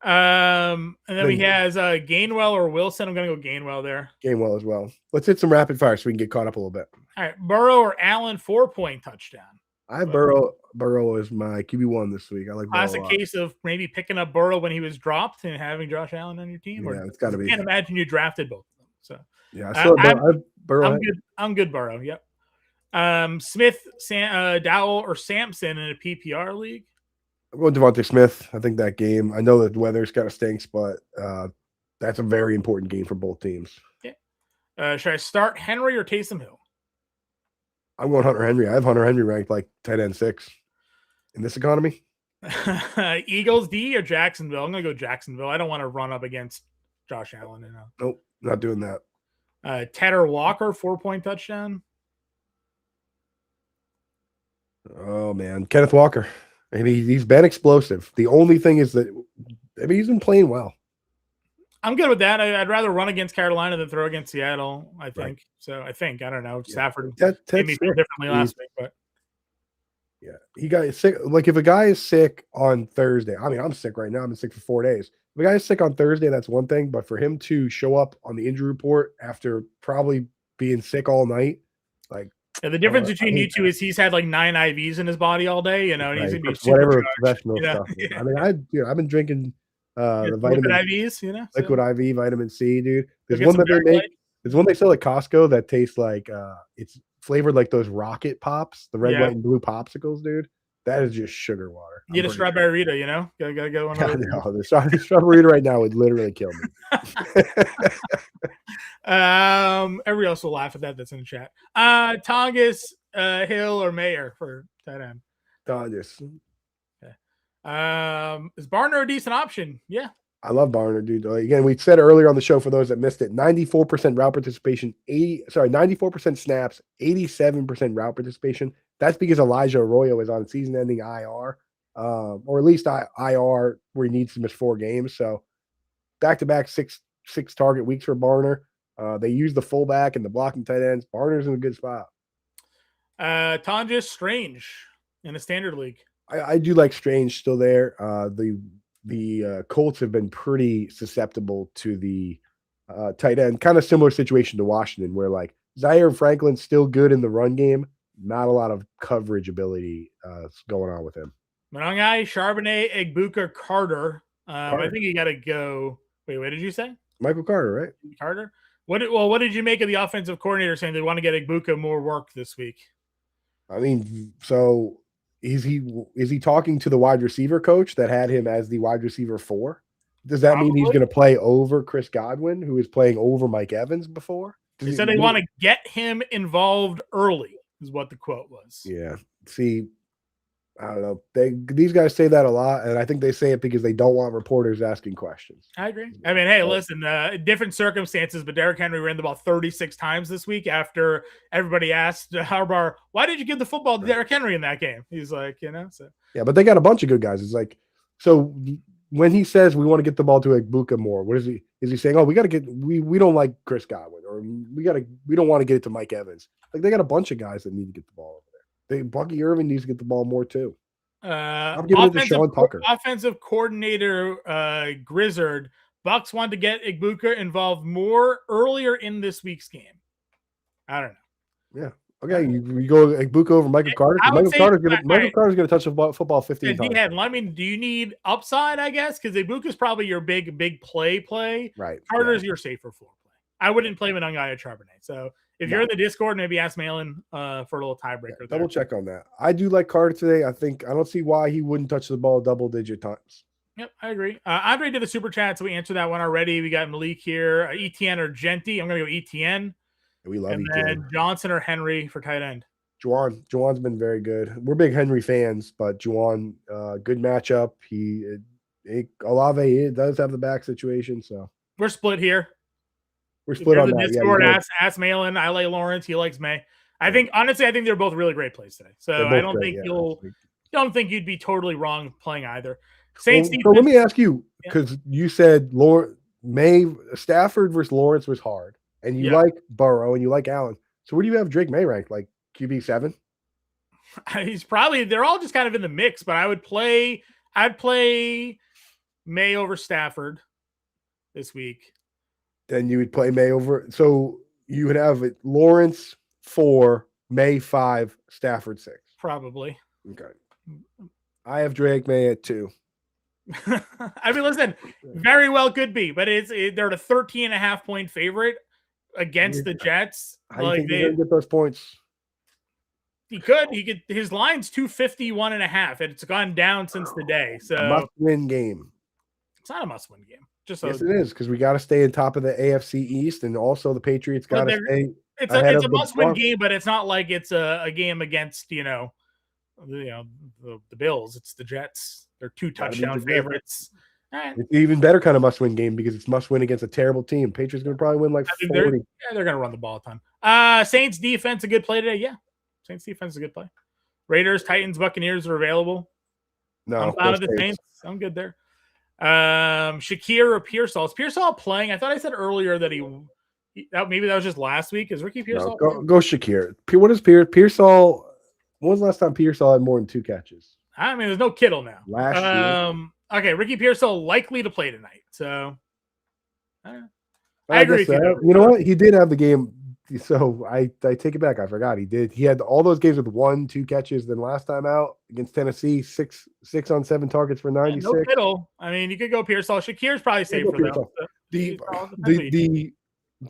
And then he has Gainwell or Wilson. I'm gonna go Gainwell there. Gainwell as well. Let's hit some rapid fire so we can get caught up a little bit. All right, Burrow or Allen 4-point touchdown. I have Burrow is my QB1 this week. I like classic case of maybe picking up Burrow when he was dropped and having Josh Allen on your team. Yeah, it's got to be. I can't imagine you drafted both of them. So yeah, Burrow. I'm good. Burrow. Yep. Smith, Dowell, or Sampson in a PPR league. I'm going Devontae Smith. I think that game. I know that the weather's kind of stinks, but that's a very important game for both teams. Yeah. Should I start Henry or Taysom Hill? I'm going Hunter Henry. I have Hunter Henry ranked like 10 and 6 in this economy. Eagles D or Jacksonville? I'm going to go Jacksonville. I don't want to run up against Josh Allen. Nope, not doing that. Tedder Walker 4-point touchdown. Oh man, Kenneth Walker. I mean, he's been explosive. The only thing is that he's been playing well. I'm good with that. I'd rather run against Carolina than throw against Seattle, I think. Right. So I don't know. Stafford made me feel differently last week, but yeah, he got sick. Like if a guy is sick on Thursday, I mean, I'm sick right now. I've been sick for 4 days. If a guy is sick on Thursday, that's one thing. But for him to show up on the injury report after probably being sick all night, like the difference between you two is he's had like 9 IVs in his body all day, and he's gonna be whatever professional stuff. Yeah. I mean, I've been drinking the vitamin IVs, liquid IV, vitamin C, dude. There's one that they make. There's one they sell at Costco that tastes like it's flavored like those rocket pops, the red, white, and blue popsicles, dude. That is just sugar water. Get a strawberry Rita, you know? Gotta go one of those. No, the strawberry Rita right now would literally kill me. Everybody else will laugh at that. That's in the chat. Tongass, Hill, or Mayer for tight end? Tongass. Okay. Is Barner a decent option? Yeah. I love Barner, dude. Again, we said earlier on the show for those that missed it, 94% route participation, 94% snaps, 87% route participation. That's because Elijah Arroyo is on season-ending IR, or at least IR where he needs to miss 4 games. So back-to-back six target weeks for Barner. They use the fullback and the blocking tight ends. Barner's in a good spot. Tongass Strange in a standard league. I do like Strange still there. The Colts have been pretty susceptible to the tight end. Kind of similar situation to Washington, where like Zaire Franklin's still good in the run game. Not a lot of coverage ability going on with him. Monangai, Charbonnet, Egbuka, Carter. I think you got to go. Wait, what did you say? Michael Carter, right? Carter. What did you make of the offensive coordinator saying they want to get Egbuka more work this week? I mean, so is he talking to the wide receiver coach that had him as the wide receiver 4? Does that mean he's going to play over Chris Godwin, who is playing over Mike Evans before? He said they want to get him involved early, is what the quote was. Yeah. See, I don't know. These guys say that a lot, and I think they say it because they don't want reporters asking questions. I agree. I mean, hey, listen, different circumstances, but Derrick Henry ran the ball 36 times this week after everybody asked Harbaugh, why did you give the football to Derrick Henry in that game? He's like, so. Yeah, but they got a bunch of good guys. It's like, so when he says we want to get the ball to Egbuka more, what is he? Is he saying, oh, we got to get, we don't like Chris Godwin, or we don't want to get it to Mike Evans? Like, they got a bunch of guys that need to get the ball over there. Bucky Irvin needs to get the ball more too. I'm giving it to Sean Tucker. Offensive coordinator Grizzard. Bucks want to get Egbuka involved more earlier in this week's game. I don't know. Yeah. Okay. You go Egbuka over Michael Carter. Michael Carter's going to touch the football 15 times. I mean, do you need upside? I guess because Egbuka's probably your big play. Right. Carter's your safer floor play. I wouldn't play Monangai or Charbonnet. So if you're in the Discord, maybe ask Malin for a little tiebreaker. Yeah, double check on that. I do like Carter today. I don't see why he wouldn't touch the ball double-digit times. Yep, I agree. Andre did a super chat, so we answered that one already. We got Malik here. Etienne or Genty. I'm going to go Etienne. We love and Etienne. Then Johnson or Henry for tight end. Juwan's been very good. We're big Henry fans, but Juwan, good matchup. Olave does have the back situation, so we're split here. We're split on that. Discord, ask Malin. I like Lawrence. He likes May. I think they're both really great plays today. So I don't think you'd be totally wrong playing either. So let me ask you, because you said Stafford versus Lawrence was hard, and you like Burrow and you like Allen. So where do you have Drake May ranked? Like QB7? They're all just kind of in the mix, but I'd play May over Stafford this week. Then you would play May over. So you would have Lawrence 4, May 5, Stafford 6. Probably. Okay. I have Drake May at 2. I mean, listen, very well could be, but they're a 13.5 point favorite against the Jets. How do you think they're going to get those points? He could. His line's 251.5. It's gone down since the day. So must-win game. It's not a must-win game. Yes, it is, because we got to stay on top of the AFC East, and also the Patriots got to stay. It's a must-win game, but it's not like it's a game against the Bills. It's the Jets. They're 2 touchdown favorites. It's an even better kind of must-win game because it's must-win against a terrible team. Patriots going to probably win like 40. They're going to run the ball a ton. Saints defense a good play today. Yeah, Saints defense is a good play. Raiders, Titans, Buccaneers are available. No, I'm out of the Saints. I'm good there. Shakir or Pearsall. Is Pearsall playing? I thought I said earlier that maybe that was just last week. Is Ricky Pearsall? No, go Shakir. What is Pearsall? When was the last time Pearsall had more than 2 catches? I mean, there's no Kittle now. Last year. Okay, Ricky Pearsall likely to play tonight. So I agree. You know what? He did have the game. So I take it back. I forgot he did. He had all those games with 1-2 catches. Then last time out against Tennessee, 6 on 7 targets for 96. No Kittle. I mean, you could go Pearsall. Shakir's probably safe for them. The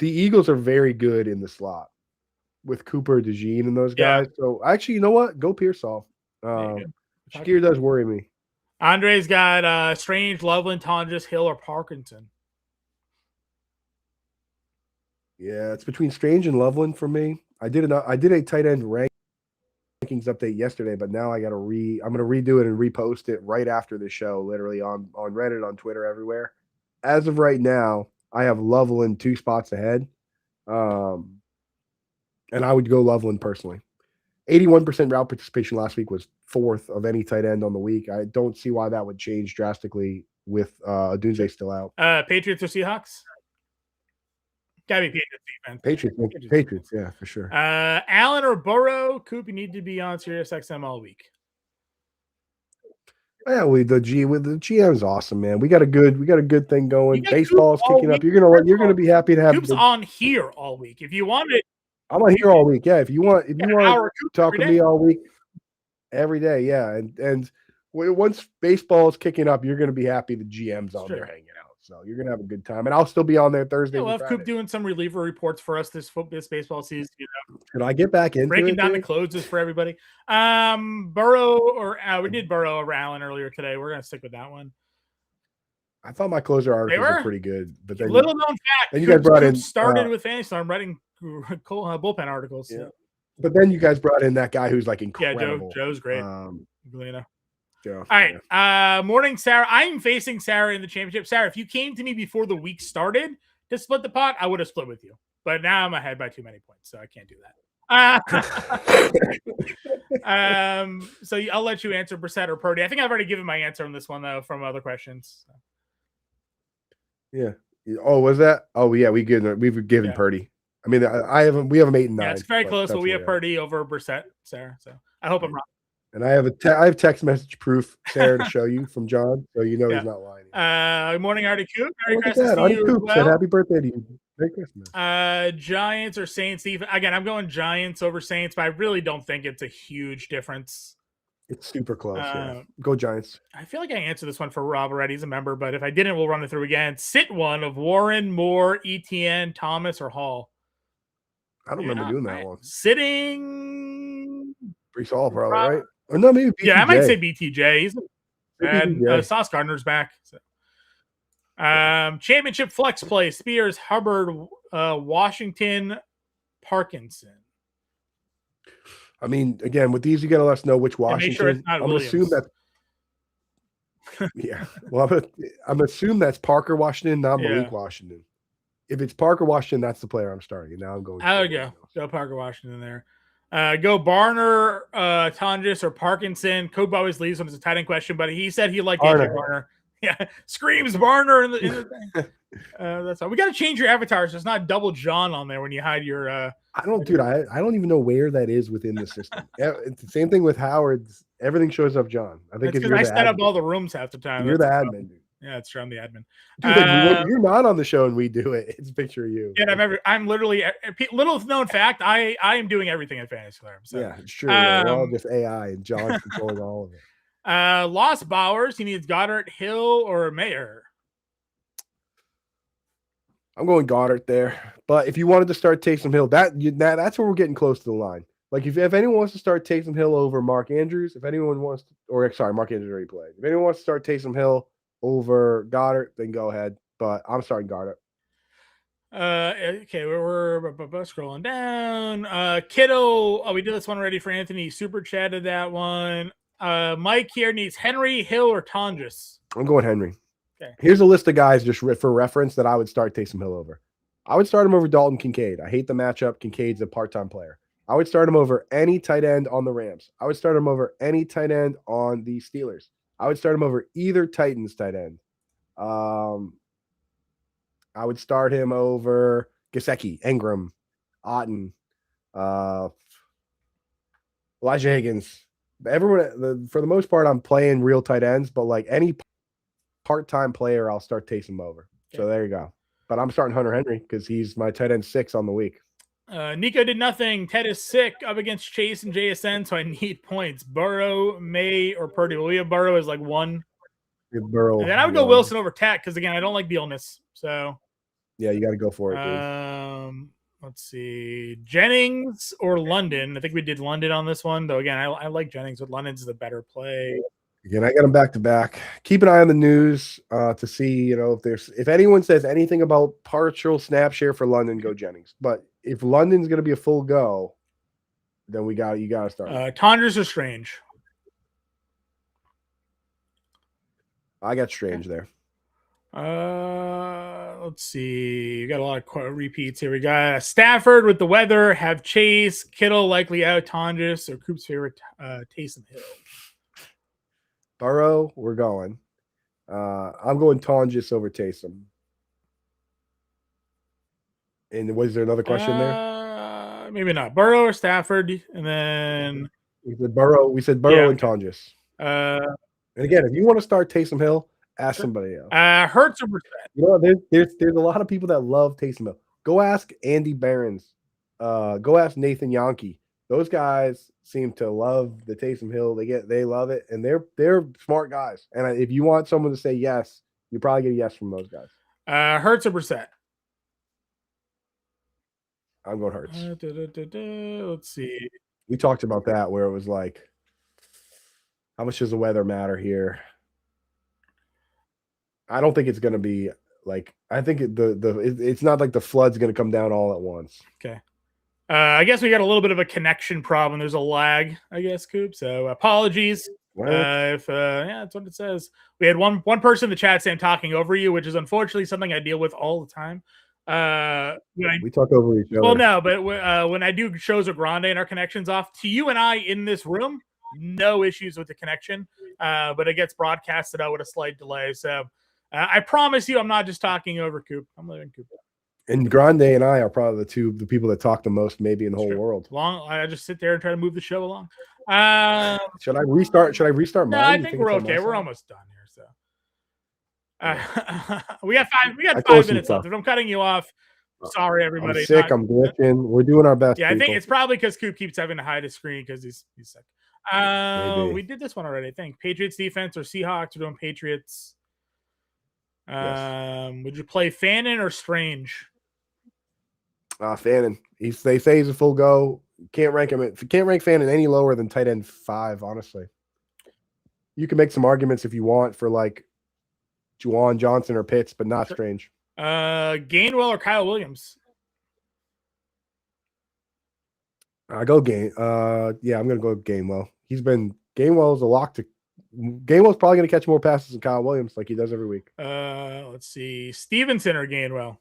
Eagles are very good in the slot with Cooper, DeJean, and those guys. So actually, you know what? Go Pearsall. Shakir does worry me. Andre's got Strange, Loveland, Tonjes, Hill, or Parkinson. Yeah, it's between Strange and Loveland for me. I did a tight end rankings update yesterday, but now I'm gonna redo it and repost it right after the show, literally on Reddit, on Twitter, everywhere. As of right now, I have Loveland 2 spots ahead. And I would go Loveland personally. 81% route participation last week was 4th of any tight end on the week. I don't see why that would change drastically with Dunze still out. Patriots or Seahawks? Gotta be Patriots defense. Patriots, yeah, for sure. Allen or Burrow? Coop, you need to be on Sirius XM all week. Yeah, the GM is awesome, man. We got a good thing going. Baseball's kicking up. You're gonna be happy to have Coop's on here all week. If you want it, I'm on here all week. Yeah, if you want to talk to me all week, every day. Yeah, and once baseball is kicking up, you're gonna be happy the GM's on there hanging out. So you're gonna have a good time, and I'll still be on there Thursday. We'll have Coop doing some reliever reports for us this baseball season. Can I get back into breaking down the closes for everybody? Burrow or we did Burrow or Allen earlier today. We're gonna stick with that one. I thought my closer articles were pretty good, but then little known fact. Then you guys brought in started with fantasy. So I'm writing bullpen articles. Yeah. But then you guys brought in that guy who's like incredible. Yeah, Joe's great. Joe, all right. Morning, Sarah. I'm facing Sarah in the championship. Sarah, if you came to me before the week started to split the pot, I would have split with you. But now I'm ahead by too many points, so I can't do that. So I'll let you answer Brissett or Purdy. I think I've already given my answer on this one though from other questions. So. Yeah. Oh, was that? Oh, yeah. We've given Purdy. I mean, we have him 8 and 9. Yeah, it's very close, but we have Purdy over Brissett, Sarah. So I hope I'm wrong. And I have text message proof, Sarah, to show you from John, so you know he's not lying. Good morning, Artie Coop. Merry Christmas to you. Coop said happy birthday to you. Merry Christmas. Giants or Saints? Again, I'm going Giants over Saints, but I really don't think it's a huge difference. It's super close. Go Giants. I feel like I answered this one for Rob already. He's a member, but if I didn't, we'll run it through again. Sit one of Warren, Moore, ETN, Thomas, or Hall. I don't remember doing that one. Sitting. Brees Hall, probably, right? Or no, maybe BTJ. Yeah, I might say BTJ. He's bad. Sauce Gardner's back. So. Championship flex play: Spears, Hubbard, Washington, Parkinson. I mean, again, with these, you got to let us know which Washington. Make sure it's not Williams. Assume that. Yeah, well, I'm assuming that's Parker Washington, not Malik Washington. If it's Parker Washington, that's the player I'm starting. Now I'm going. Oh, go Parker Washington there. Go Barner, Tonjes, or Parkinson. Coop always leaves when it's a tight end question, but he said he liked Barner. Yeah, screams Barner in the thing. That's all. We got to change your avatar so it's not double John on there when you hide your. I don't even know where that is within the system. It's the same thing with Howard's. Everything shows up John. I think because I set up all the rooms half the time. You're the admin, dude. Yeah, it's true. I'm the admin. Dude, you're not on the show and we do it. It's a picture of you. Yeah, I'm literally little known fact. I am doing everything at Fantasy Farm. So. Yeah, it's true. We're all just AI and John's controlling all of it. Lost Bowers. He needs Goddard, Hill, or Mayer. I'm going Goddard there. But if you wanted to start Taysom Hill, that's where we're getting close to the line. Like if anyone wants to start Taysom Hill over Mark Andrews, Mark Andrews already played. If anyone wants to start Taysom Hill over Goddard, then go ahead. But I'm starting Goddard. Okay, we're scrolling down. Kittle. Oh, we did this one already for Anthony. Super chatted that one. Mike here needs Henry, Hill, or Tonjes. I'm going Henry. Okay. Here's a list of guys just for reference that I would start Taysom Hill over. I would start him over Dalton Kincaid. I hate the matchup. Kincaid's a part-time player. I would start him over any tight end on the Rams. I would start him over any tight end on the Steelers. I would start him over either Titans tight end. I would start him over Gesicki, Ingram, Otten, Elijah Higgins. Everyone, for the most part, I'm playing real tight ends, but like any part-time player, I'll start Taysom over. So there you go. But I'm starting Hunter Henry because he's my tight end 6 on the week. Nico did nothing. Ted is sick up against Chase and JSN, so I need points. Burrow, May, or Purdy. Well, we have Burrow as like 1. Burrow. And then I would go Wilson over Tat because, again, I don't like the illness. So yeah, you got to go for it, dude. Let's see. Jennings or London. I think we did London on this one, though. Again, I like Jennings, but London's the better play. Again, I got them back to back. Keep an eye on the news to see, if anyone says anything about partial snap share for London, go Jennings. But if London's going to be a full go, then you got to start. Tondres or Strange? I got Strange there. Let's see. You got a lot of repeats here. We got Stafford with the weather. Have Chase, Kittle likely out. Tondres or Coop's favorite, Taysom Hill. Burrow, we're going. I'm going Tondres over Taysom. And was there another question there? Maybe not. Burrow or Stafford, and then we said Burrow. And Tondres. And again, if you want to start Taysom Hill, ask somebody else. Hurts or Brissett? There's a lot of people that love Taysom Hill. Go ask Andy Behrens. Go ask Nathan Yonke. Those guys seem to love the Taysom Hill. They love it, and they're smart guys. And if you want someone to say yes, you probably get a yes from those guys. Hurts or Brissett? I'm going Hurts. Let's see. We talked about that where it was like, how much does the weather matter here? I don't think it's going to be like. I think it's not like the flood's going to come down all at once. Okay. I guess we got a little bit of a connection problem. There's a lag, I guess, Coop. So apologies. That's what it says. We had one person in the chat saying talking over you, which is unfortunately something I deal with all the time. We talk over each other. Well, no, but when I do shows with Grande and our connection's off, to you and I in this room, no issues with the connection. But it gets broadcasted out with a slight delay. So I promise you, I'm not just talking over Coop. I'm living Coop. And Grande and I are probably the people that talk the most, maybe in the whole world. I just sit there and try to move the show along. Should I restart? Mine? No, I think we're okay. We're almost done here. So we got 5 minutes left. If I'm cutting you off, sorry everybody. I'm sick. I'm glitching. We're doing our best. Yeah, I think it's probably because Coop keeps having to hide his screen because he's sick. We did this one already. I think Patriots defense or Seahawks. We're doing Patriots. Yes. Would you play Fannin or Strange? Fannin. They say he's a full go. Can't rank him. Can't rank Fannin any lower than tight end 5. Honestly, you can make some arguments if you want for like Juwan Johnson or Pitts, but not Strange. Gainwell or Kyle Williams? I go Yeah, I'm gonna go Gainwell. Gainwell's a lock to. Gainwell's probably gonna catch more passes than Kyle Williams, like he does every week. Let's see, Stevenson or Gainwell.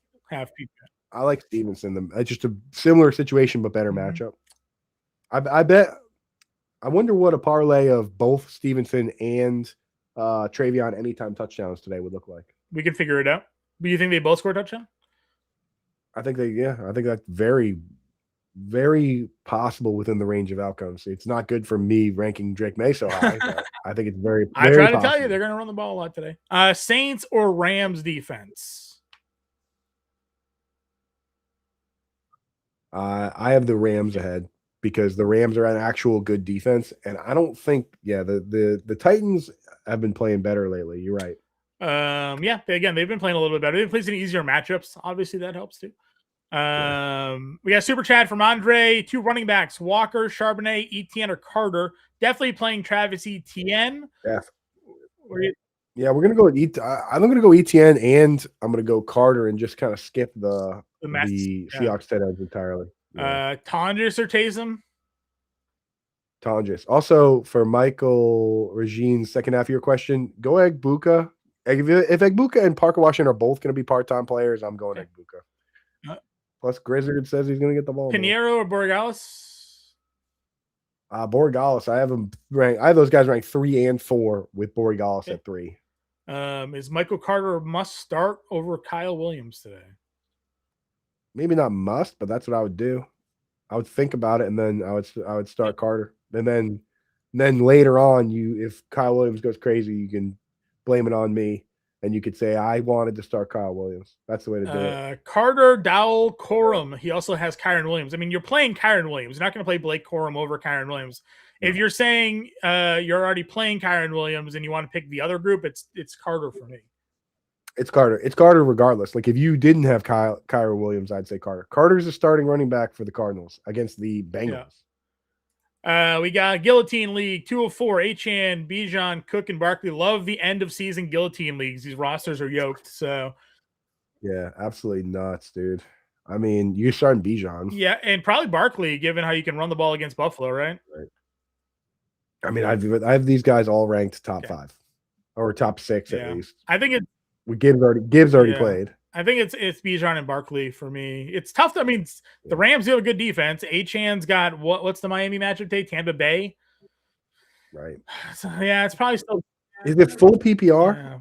I like Stevenson. It's just a similar situation, but better matchup. I bet. I wonder what a parlay of both Stevenson and Travion anytime touchdowns today would look like. We can figure it out. Do you think they both score a touchdown? I think that's very, very possible within the range of outcomes. It's not good for me ranking Drake May so high. But I think it's very, very I try to possible. tell you they're going to run the ball a lot today. Saints or Rams defense? I have the Rams ahead because the Rams are an actual good defense, and I don't think the Titans have been playing better lately. You're right. Again, they've been playing a little bit better. They've played some easier matchups. Obviously, that helps too. We got super chat from Andre. 2 running backs: Walker, Charbonnet, Etienne, or Carter. Definitely playing Travis Etienne. Yeah, we're gonna go with I'm gonna go Etienne, and I'm gonna go Carter, and just kind of skip the Seahawks tight ends entirely. Yeah. Tondres or Taysom? Tondres. Also, for Michael Regine's second half of your question, go Egbuka. If Egbuka and Parker Washington are both going to be part-time players, I'm going Egbuka. Plus, Grizzard says he's going to get the ball. Pinheiro or Borregales? Borregales. I have them ranked. I have those guys ranked 3 and 4 with Borregales at 3. Is Michael Carter a must start over Kyle Williams today? Maybe not must, but that's what I would do. I would think about it, and then I would start Carter, and then later on, if Kyle Williams goes crazy, you can blame it on me, and you could say I wanted to start Kyle Williams. That's the way to do it. Carter, Dowell, Corum. He also has Kyron Williams. I mean, you're playing Kyron Williams. You're not going to play Blake Corum over Kyron Williams. If you're saying you're already playing Kyron Williams and you want to pick the other group, it's Carter for me. It's Carter. It's Carter regardless. Like if you didn't have Kyron Williams, I'd say Carter. Carter's a starting running back for the Cardinals against the Bengals. Yeah. We got Guillotine League 204, Achane, Bijan, Cook, and Barkley. Love the end of season Guillotine leagues. These rosters are yoked. So yeah, absolutely nuts, dude. I mean, you're starting Bijan. Yeah, and probably Barkley, given how you can run the ball against Buffalo, right? I mean, I have these guys all ranked top 5 or top 6 at least. I think it's Gibbs already played. I think it's Bijan and Barkley for me. It's tough. I mean, the Rams do have a good defense. Achane's got what's the Miami matchup today? Tampa Bay. Right. So, yeah, it's probably still. Is it full PPR?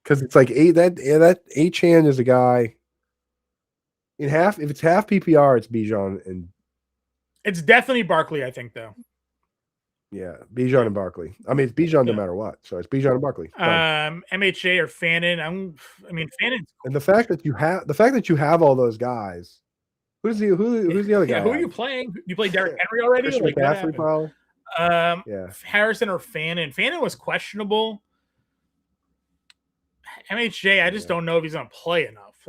Because it's like that Achane is a guy. In half, if it's half PPR, it's Bijan and. It's definitely Barkley, I think, though. Yeah, Bijan and Barkley. I mean, it's Bijan no matter what. So it's Bijan and Barkley. MHA or Fannin. Fannin. And the fact that you have all those guys. Who's the other guy? Who are you playing? You play Derrick Henry already? Like Harrison or Fannin. Fannin was questionable. MHJ, I just don't know if he's going to play enough.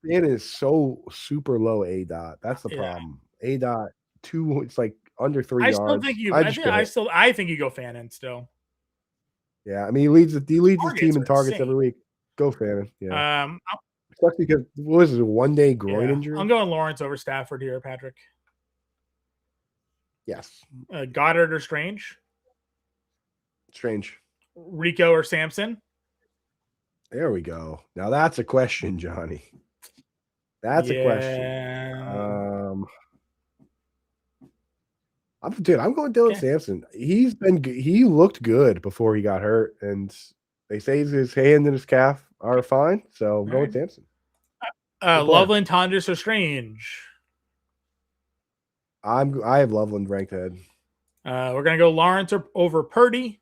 It is so super low A dot. That's the problem. A dot 2. It's like under 3 yards. I think you go Fannin still. Yeah, I mean he leads his team in targets every week. Go Fannin. Yeah. Especially because what was it, a 1-day groin injury? I'm going Lawrence over Stafford here, Patrick. Yes. Goddard or Strange? Strange. Rico or Sampson? There we go. Now that's a question, Johnny. That's a question. I'm going Dylan Sampson. He looked good before he got hurt, and they say his hand and his calf are fine. So I'm going Sampson. Loveland, Tondres, or Strange? I have Loveland ranked ahead. We're gonna go Lawrence over Purdy.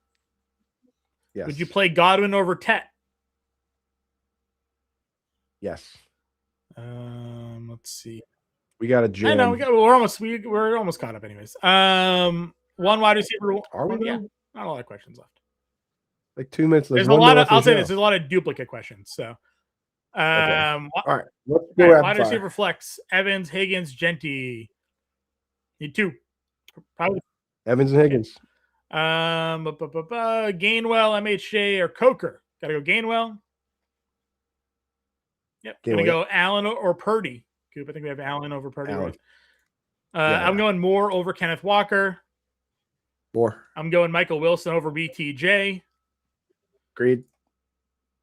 Yes. Would you play Godwin over Tet? Yes. Let's see. We got a jam. I know we're almost caught up anyways. One wide receiver. Are we? Yeah, not a lot of questions left. Like 2 minutes. There's a lot of. I'll say this. There's a lot of duplicate questions. So, okay. All right. Let's go wide receiver flex: Evans, Higgins, Genty. Need 2. Probably Evans and Higgins. Gainwell, MHJ, or Coker. Gotta go Gainwell. Yep. Gonna go Allen or Purdy. Coop, I think we have Allen over Purdy. Right? I'm going Moore over Kenneth Walker. Moore. I'm going Michael Wilson over BTJ. Agreed.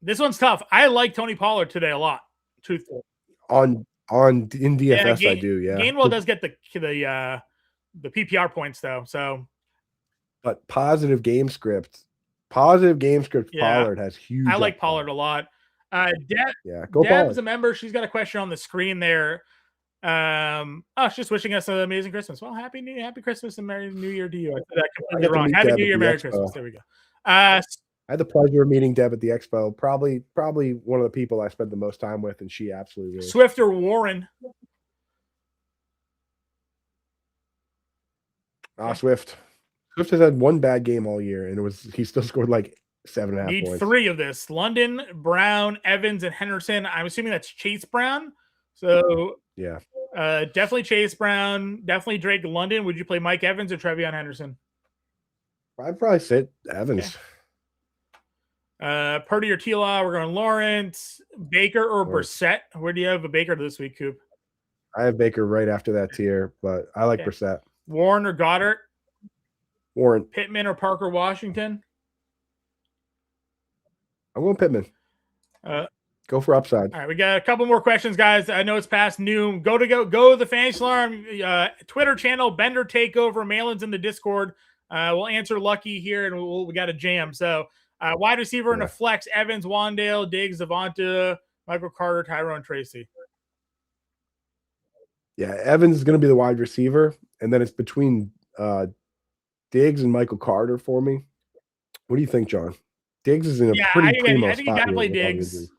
This one's tough. I like Tony Pollard today a lot. Truthfully. In DFS, I do. Yeah. Gainwell does get the PPR points though. So. But positive game script. Pollard has huge. I like Pollard a lot. Go Deb's Pollard. a member. She's got a question on the screen there. She's just wishing us an amazing Christmas. Well, happy Christmas and Merry New Year to you. I said that completely wrong. Happy New Year, Merry Christmas. There we go. I had the pleasure of meeting Deb at the expo. Probably one of the people I spent the most time with, and she absolutely is. Swift or Warren? Swift. Swift has had one bad game all year, and he still scored like 7.5 points. Need 3 of this. London, Brown, Evans, and Henderson. I'm assuming that's Chase Brown. So yeah. Definitely Chase Brown. Definitely Drake London. Would you play Mike Evans or Trevion Henderson? I'd probably sit Evans. Okay. Purdy or T-Law. We're going Lawrence. Baker or Brissett. Where do you have a Baker this week, Coop? I have Baker right after that tier, but I like Brissett. Warren or Goddard? Warren. Pittman or Parker Washington? I'm going Pittman. Go for upside. All right, we got a couple more questions, guys. I know it's past noon. Go to the Fantasy Alarm Twitter channel, Bender Takeover, mail-ins in the Discord. We'll answer Lucky here, and we got a jam. So, wide receiver in a flex: Evans, Wandale, Diggs, Zavonta, Michael Carter, Tyrone Tracy. Yeah, Evans is going to be the wide receiver, and then it's between Diggs and Michael Carter for me. What do you think, John? Diggs is in a pretty primo spot. I think you got to play Diggs.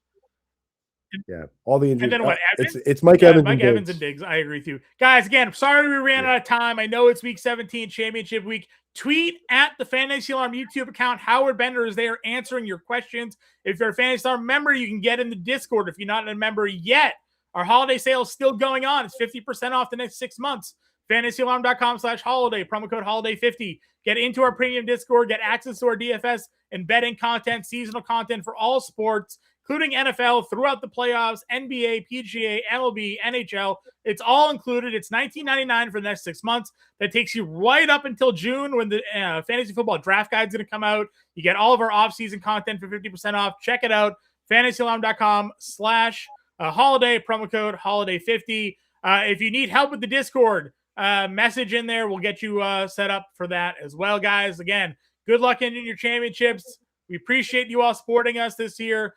Yeah, all the injuries. And then what? Evans? It's Mike Evans. Mike Evans and Diggs. I agree with you, guys. Again, sorry we ran out of time. I know it's Week 17, Championship Week. Tweet at the Fantasy Alarm YouTube account. Howard Bender is there answering your questions. If you're a Fantasy Alarm member, you can get in the Discord. If you're not a member yet, our holiday sale is still going on. It's 50% off the next 6 months. FantasyAlarm.com/holiday. Promo code holiday50. Get into our premium Discord. Get access to our DFS and betting content, seasonal content for all sports, including NFL throughout the playoffs, NBA, PGA, MLB, NHL. It's all included. It's $19.99 for the next 6 months. That takes you right up until June when the fantasy football draft guide is going to come out. You get all of our off-season content for 50% off. Check it out. FantasyAlarm.com/holiday. Promo code holiday50. If you need help with the Discord, message in there. We'll get you set up for that as well, guys. Again, good luck in your championships. We appreciate you all supporting us this year.